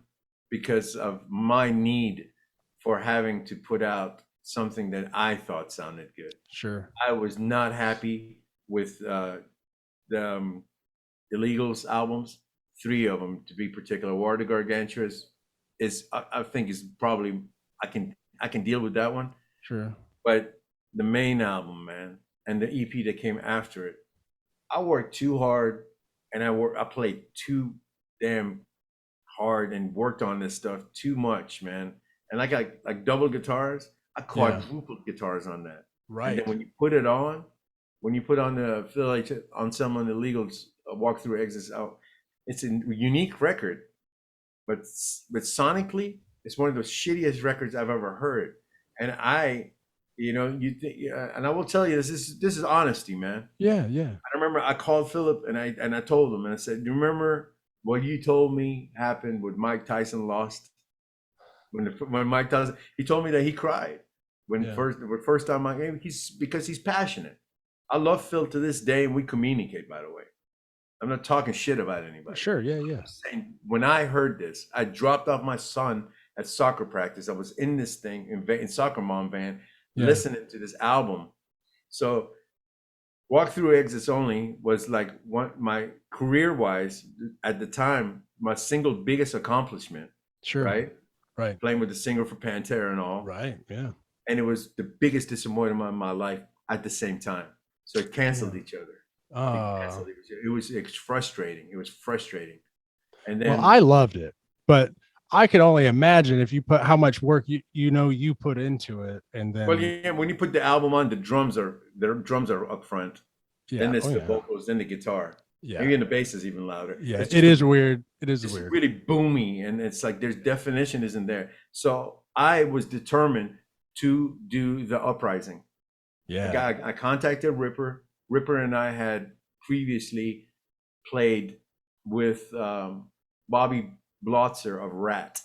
[SPEAKER 3] because of my need for having to put out something that I thought sounded good.
[SPEAKER 4] Sure.
[SPEAKER 3] I was not happy with the Illegals albums, 3 of them to be particular. War of the Gargantua is I think is probably I can deal with that one.
[SPEAKER 4] Sure.
[SPEAKER 3] But the main album, man, and the EP that came after it, I worked too hard, and I played too damn hard and worked on this stuff too much, man. And I got like double guitars. I quadrupled guitars on that.
[SPEAKER 4] Right.
[SPEAKER 3] And then when you put on the Phil Anselmo and the Illegals Walk Through Exits Out, it's a unique record, but sonically, it's one of the shittiest records I've ever heard. And You know, you think, and I will tell you, this is honesty, man.
[SPEAKER 4] Yeah.
[SPEAKER 3] I remember I called Philip and I told him, and I said, "Do you remember what you told me happened when Mike Tyson lost? When Mike Tyson, he told me that he cried when first time I gave. Because he's passionate. I love Phil to this day, and we communicate. By the way, I'm not talking shit about anybody.
[SPEAKER 4] Sure. Yeah.
[SPEAKER 3] I'm saying, when I heard this, I dropped off my son at soccer practice. I was in this thing in soccer mom van, listening to this album. So Walk Through Exits Only was like my career wise at the time, my single biggest accomplishment.
[SPEAKER 4] Sure. Right.
[SPEAKER 3] Playing with the singer for Pantera and all.
[SPEAKER 4] Right. Yeah.
[SPEAKER 3] And it was the biggest disappointment of my life at the same time. So it canceled each other. It was frustrating. It was frustrating. And then,
[SPEAKER 4] well, I loved it, but I could only imagine if you put how much work you put into it, and then
[SPEAKER 3] when you put the album on, the drums are up front. Then it's the vocals, then the guitar. Yeah, maybe the bass is even louder.
[SPEAKER 4] Yeah, it is weird. It is weird.
[SPEAKER 3] It's really boomy, and it's like there's definition isn't there. So I was determined to do the Uprising.
[SPEAKER 4] Yeah,
[SPEAKER 3] I contacted Ripper. Ripper and I had previously played with Bobby Blotzer of Rat.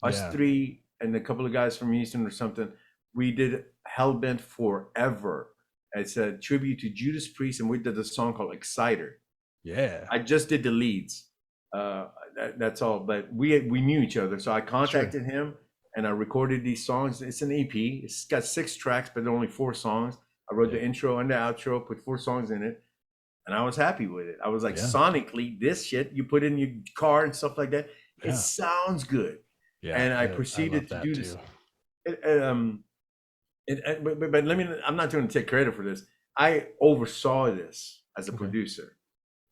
[SPEAKER 3] Us three and a couple of guys from Houston or something. We did Hellbent Forever. It's a tribute to Judas Priest, and we did a song called Exciter.
[SPEAKER 4] Yeah,
[SPEAKER 3] I just did the leads. That's all. But we knew each other, so I contacted him and I recorded these songs. It's an EP. It's got 6 tracks, but only 4 songs. I wrote the intro and the outro, put 4 songs in it, and I was happy with it. I was like, sonically, this shit you put in your car and stuff like that, it sounds good. Yeah, and I proceeded to do this. But let me. I'm not going to take credit for this. I oversaw this as a producer.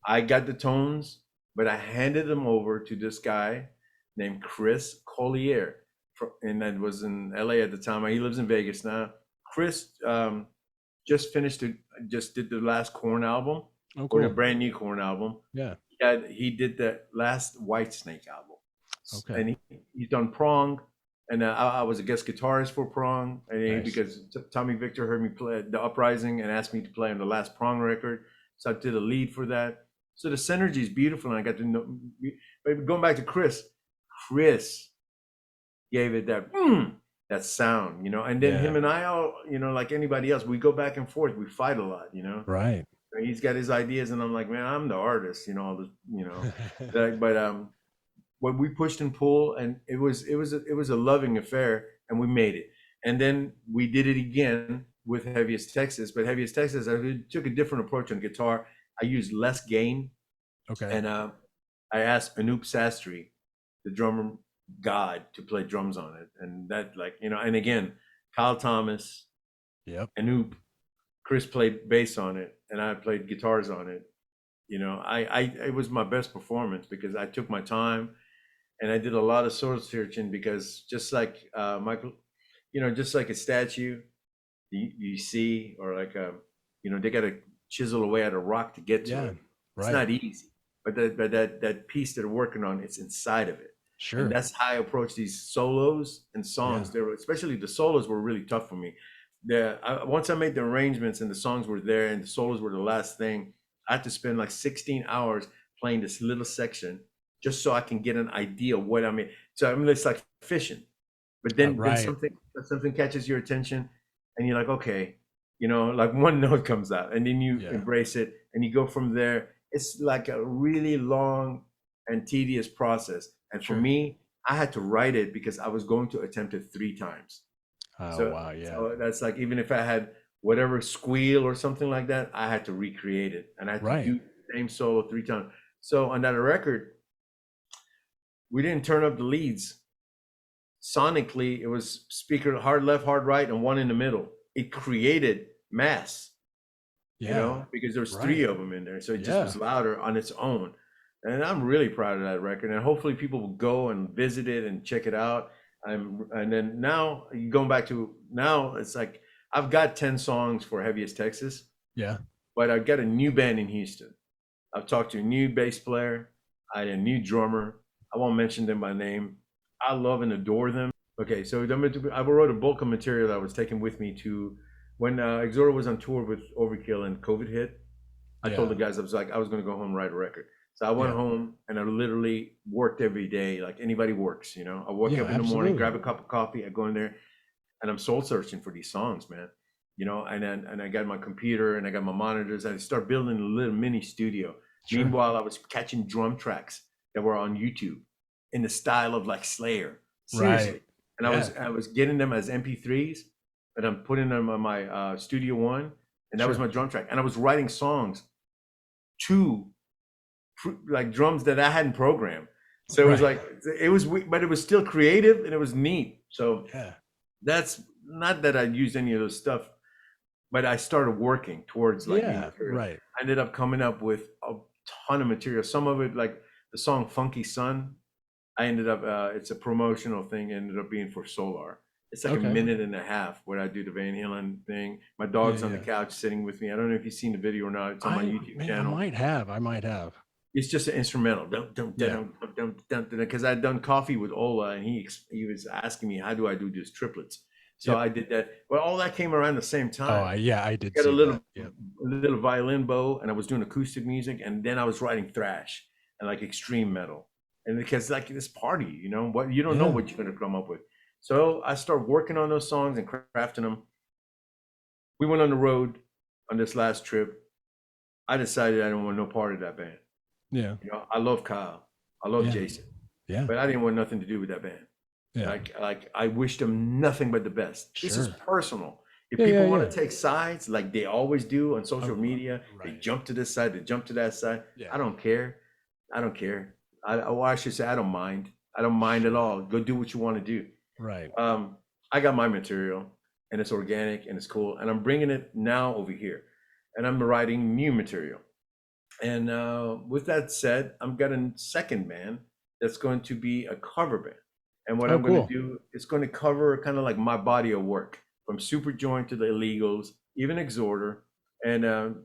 [SPEAKER 3] I got the tones, but I handed them over to this guy named Chris Collier, and that was in LA at the time. He lives in Vegas now. Chris just did the last Korn album, or the brand new Korn album.
[SPEAKER 4] Yeah,
[SPEAKER 3] he did the last Whitesnake album. Okay, and he's done Prong, and I was a guest guitarist for Prong, and because Tommy Victor heard me play the Uprising and asked me to play on the last Prong record, so I did a lead for that. So the synergy is beautiful, and I got to know. But going back to Chris gave it that sound, and then him and I all, like anybody else, we go back and forth, we fight a lot,
[SPEAKER 4] Right.
[SPEAKER 3] He's got his ideas, and I'm like, man, I'm the artist, all this, but when we pushed and pulled, and it was a loving affair, and we made it. And then we did it again with Heaviest Texas, but Heaviest Texas, I took a different approach on guitar. I used less gain.
[SPEAKER 4] Okay.
[SPEAKER 3] And I asked Anup Sastry, the drummer god, to play drums on it. And that, and again, Kyle Thomas, Anup, Chris played bass on it, and I played guitars on it. It was my best performance because I took my time and I did a lot of soul searching, because just like Michael, just like a statue you see, or like they got to chisel away at a rock to get to it. It's not easy, but that piece that they're working on, it's inside of it.
[SPEAKER 4] Sure.
[SPEAKER 3] And that's how I approach these solos and songs. They were, especially the solos, were really tough for me. Once I made the arrangements and the songs were there and the solos were the last thing, I had to spend like 16 hours playing this little section just so I can get an idea of what I mean. So it's like fishing. But then, something catches your attention, and you're like, okay, like one note comes out, and then you embrace it, and you go from there. It's like a really long and tedious process. And for me, I had to write it because I was going to attempt it 3 times. So that's like, even if I had whatever squeal or something like that, I had to recreate it, and I had to do the same solo 3 times. So on that record, we didn't turn up the leads. Sonically, it was speaker hard left, hard right, and one in the middle. It created mass, because there's 3 of them in there. So it just was louder on its own. And I'm really proud of that record. And hopefully people will go and visit it and check it out. And then now, going back to now, it's like I've got 10 songs for Heaviest Texas.
[SPEAKER 4] Yeah.
[SPEAKER 3] But I've got a new band in Houston. I've talked to a new bass player. I had a new drummer. I won't mention them by name. I love and adore them. Okay, so I wrote a bulk of material that I was taking with me to when Exhorder was on tour with Overkill and COVID hit, I told the guys, I was going to go home and write a record. So I went home and I literally worked every day like anybody works, you know. I wake up in the morning, grab a cup of coffee, I go in there and I'm soul searching for these songs, man. You know, and I got my computer and I got my monitors and I start building a little mini studio. Sure. Meanwhile, I was catching drum tracks that were on YouTube in the style of like Slayer. Seriously. Right. And I was getting them as MP3s and I'm putting them on my Studio One, and that was my drum track. And I was writing songs to like drums that I hadn't programmed. So it was like, but it was still creative and it was neat. So that's not that I used any of those stuff, but I started working towards like I ended up coming up with a ton of material. Some of it, like the song Funky Sun, I ended up, it's a promotional thing, ended up being for Solar. It's like a minute and a half where I do the Van Halen thing. My dog's on the couch sitting with me. I don't know if you've seen the video or not. It's on my YouTube channel.
[SPEAKER 4] I might have.
[SPEAKER 3] It's just an instrumental. Because I'd done Coffee with Ola, and he was asking me, how do I do these triplets? So I did that. Well, all that came around the same time.
[SPEAKER 4] I did.
[SPEAKER 3] Got a little violin bow, and I was doing acoustic music, and then I was writing thrash and like extreme metal. And because like this party, you know, what you don't know what you're gonna come up with. So I started working on those songs and crafting them. We went on the road on this last trip. I decided I didn't want no part of that band.
[SPEAKER 4] Yeah.
[SPEAKER 3] You know, I love Kyle. I love Jason.
[SPEAKER 4] Yeah.
[SPEAKER 3] But I didn't want nothing to do with that band. Yeah. Like I wish them nothing but the best. Sure. This is personal. If people want to take sides like they always do on social media, they jump to this side, they jump to that side. Yeah. I don't care. I should say I don't mind. I don't mind at all. Go do what you want to do.
[SPEAKER 4] Right.
[SPEAKER 3] I got my material and it's organic and it's cool. And I'm bringing it now over here and I'm writing new material. And with that said, I've got a second band that's going to be a cover band. And what I'm going to do is going to cover kind of like my body of work from Superjoint to the Illegals, even Exhorder and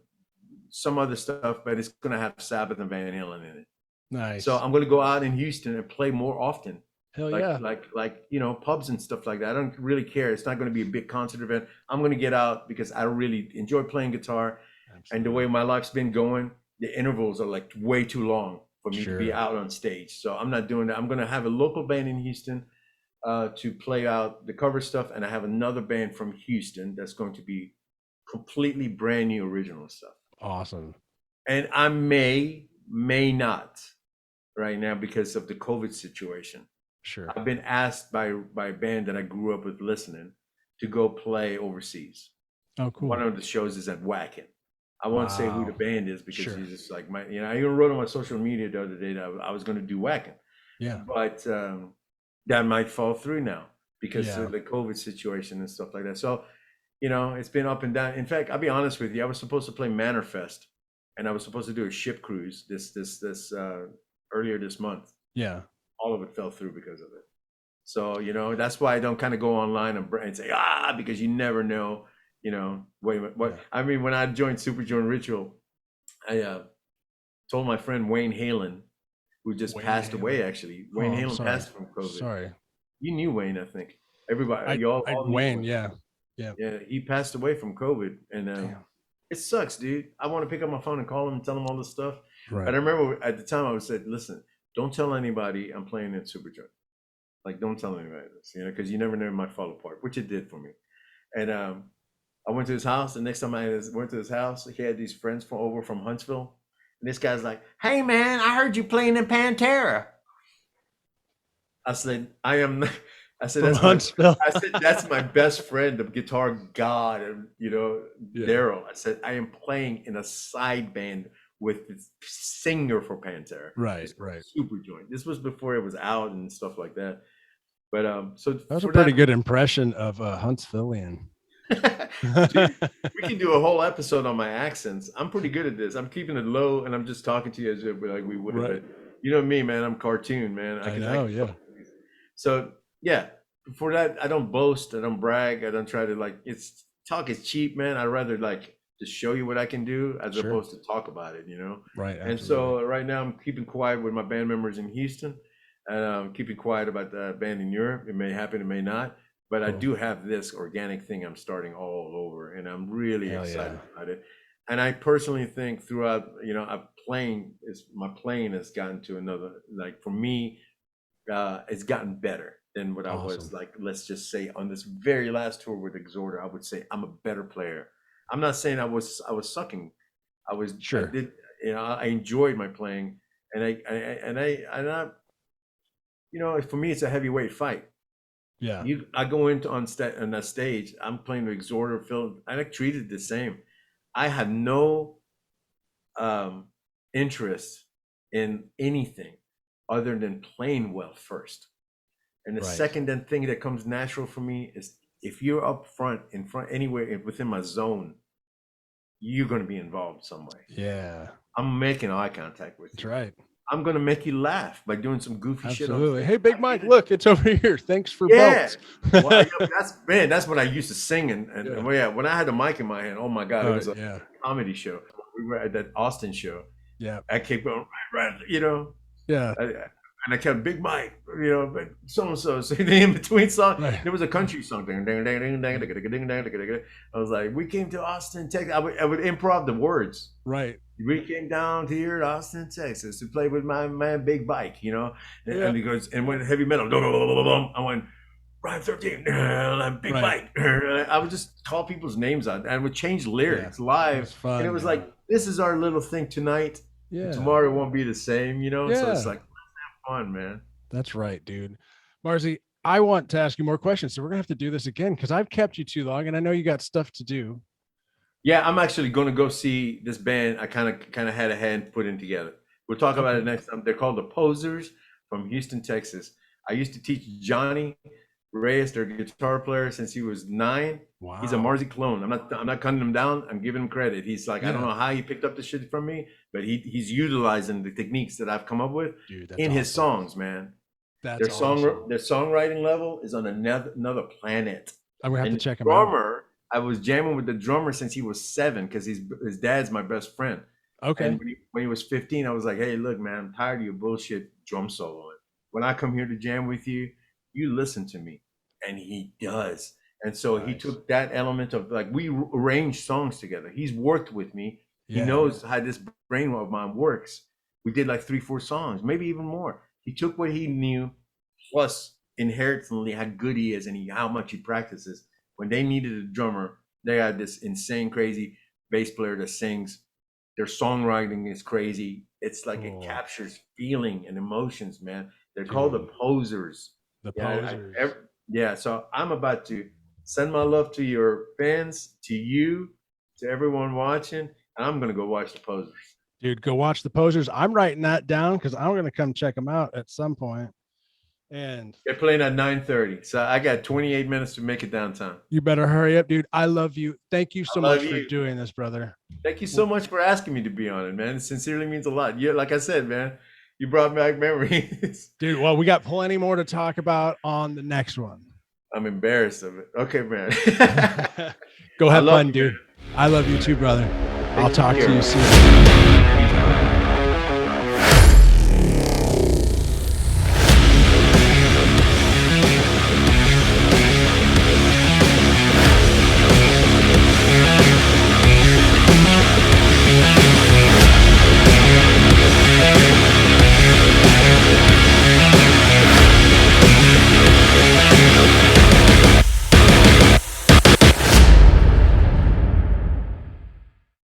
[SPEAKER 3] some other stuff, but it's going to have Sabbath and Van Halen in it.
[SPEAKER 4] Nice.
[SPEAKER 3] So I'm going to go out in Houston and play more often.
[SPEAKER 4] Hell
[SPEAKER 3] like you know, pubs and stuff like that. I don't really care. It's not going to be a big concert event. I'm going to get out because I really enjoy playing guitar. Absolutely. And the way my life's been going, the intervals are like way too long for me to be out on stage. So I'm not doing that. I'm going to have a local band in Houston to play out the cover stuff. And I have another band from Houston that's going to be completely brand new original stuff.
[SPEAKER 4] Awesome.
[SPEAKER 3] And I may not right now because of the COVID situation.
[SPEAKER 4] Sure.
[SPEAKER 3] I've been asked by a band that I grew up with listening to go play overseas.
[SPEAKER 4] Oh, cool.
[SPEAKER 3] One of the shows is at Wacken. I won't say who the band is because he's just like I even wrote on my social media the other day that I was going to do Wacken.
[SPEAKER 4] Yeah.
[SPEAKER 3] But that might fall through now because of the COVID situation and stuff like that. So, you know, it's been up and down. In fact, I'll be honest with you. I was supposed to play Manor Fest and I was supposed to do a ship cruise this earlier this month.
[SPEAKER 4] Yeah.
[SPEAKER 3] All of it fell through because of it. So, you know, that's why I don't kind of go online and say, because you never know, you know, I mean, when I joined Superjoint Ritual, I told my friend Wayne Halen, who just passed away, actually. Wayne Halen passed from COVID.
[SPEAKER 4] Sorry.
[SPEAKER 3] You knew Wayne, I think. Everybody,
[SPEAKER 4] Wayne,
[SPEAKER 3] Yeah, he passed away from COVID. And it sucks, dude. I want to pick up my phone and call him and tell him all this stuff. Right. But I remember at the time I said, listen, don't tell anybody I'm playing in Superjoint. Like, don't tell anybody this, you know, because you never know it might fall apart, which it did for me. And I went to his house. The next time I went to his house, he had these friends over from Huntsville. And this guy's like, hey, man, I heard you playing in Pantera. I said, that's
[SPEAKER 4] Huntsville.
[SPEAKER 3] I said, that's my best friend, the guitar god, and, you know, Daryl. I said, I am playing in a side band with the singer for Pantera.
[SPEAKER 4] Right.
[SPEAKER 3] Superjoint. This was before it was out and stuff like that. But so
[SPEAKER 4] that was a pretty good impression of Huntsvillian.
[SPEAKER 3] Dude, we can do a whole episode on my accents. I'm pretty good at this. I'm keeping it low and I'm just talking to you as if like we would. Right. You know me, man. I'm cartoon, man.
[SPEAKER 4] I know.
[SPEAKER 3] So yeah, for that, I don't boast. I don't brag. I don't try to talk is cheap, man. I'd rather just show you what I can do as opposed to talk about it, you know?
[SPEAKER 4] Right. Absolutely.
[SPEAKER 3] And so right now I'm keeping quiet with my band members in Houston and I'm keeping quiet about the band in Europe. It may happen, it may not, but I do have this organic thing I'm starting all over, and I'm really excited about it. And I personally think throughout, my playing has gotten to another, like for me, it's gotten better than what I was like, let's just say on this very last tour with Exhorter. I would say I'm a better player. I'm not saying I was sucking. I did, I enjoyed my playing, and I for me, it's a heavyweight fight.
[SPEAKER 4] Yeah.
[SPEAKER 3] I go into on that stage, I'm playing the Exhorter film, and I treated the same. I had no interest in anything other than playing well first. And the second thing that comes natural for me is if you're up front, in front, anywhere within my zone, you're going to be involved some way.
[SPEAKER 4] Yeah.
[SPEAKER 3] I'm making eye contact with you.
[SPEAKER 4] That's right.
[SPEAKER 3] I'm going to make you laugh by doing some goofy shit.
[SPEAKER 4] Absolutely. Hey, Big Mike, look, it's over here. Thanks for belts.
[SPEAKER 3] Well, that's what I used to sing. And when I had the mic in my hand, oh my God, it was a comedy show. We were at that Austin show.
[SPEAKER 4] Yeah.
[SPEAKER 3] I kept going, right,
[SPEAKER 4] Yeah.
[SPEAKER 3] And I kept Big Mike, but so-and-so. So in between songs, there was a country song. I was like, we came to Austin, Texas. I would improv the words.
[SPEAKER 4] Right.
[SPEAKER 3] We came down here to Austin, Texas to play with my man Big Mike, And he goes, and went heavy metal. I went, Rhyme 13, Big Mike. I would just call people's names out. I would change lyrics live.
[SPEAKER 4] Fun,
[SPEAKER 3] and it was like, this is our little thing tonight.
[SPEAKER 4] Yeah.
[SPEAKER 3] Tomorrow it won't be the same, So it's like, fun, man.
[SPEAKER 4] That's right, dude. Marzi, I want to ask you more questions, so we're gonna have to do this again because I've kept you too long, and I know you got stuff to do.
[SPEAKER 3] Yeah, I'm actually going to go see this band. I kind of had a hand putting together. We'll talk about it next time. They're called the Posers from Houston, Texas. I used to teach Johnny Reyes, their guitar player, since he was 9. Wow. He's a Marzi clone. I'm not cutting him down. I'm giving him credit. He's like, I don't know how he picked up the shit from me, but he's utilizing the techniques that I've come up with in his songs, man. Their songwriting level is on another planet.
[SPEAKER 4] I'm gonna have to check him out.
[SPEAKER 3] I was jamming with the drummer since he was 7 because his dad's my best friend.
[SPEAKER 4] Okay.
[SPEAKER 3] And when he was 15, I was like, hey, look, man, I'm tired of your bullshit drum soloing. When I come here to jam with you, you listen to me. And he does. And so he took that element of, like, we arranged songs together. He's worked with me. He knows how this brain of mine works. We did like 3-4 songs, maybe even more. He took what he knew, plus inherently how good he is and how much he practices. When they needed a drummer, they had this insane, crazy bass player that sings. Their songwriting is crazy. It's like it captures feeling and emotions, man. They're called the Posers.
[SPEAKER 4] The Posers.
[SPEAKER 3] So I'm about to send my love to your fans, to you, to everyone watching, and I'm going to go watch the Posers.
[SPEAKER 4] Dude, go watch the Posers. I'm writing that down because I'm going to come check them out at some point. And
[SPEAKER 3] they're playing at 9:30, so I got 28 minutes to make it downtown.
[SPEAKER 4] You better hurry up, dude. I love you. Thank you so much for doing this, brother.
[SPEAKER 3] Thank you so much for asking me to be on it, man. It sincerely means a lot. Yeah, like I said, man, you brought back memories.
[SPEAKER 4] Dude, well, we got plenty more to talk about on the next one.
[SPEAKER 3] I'm embarrassed of it. Okay, man.
[SPEAKER 4] Go have fun, dude. Man. I love you too, brother. I'll talk to you soon.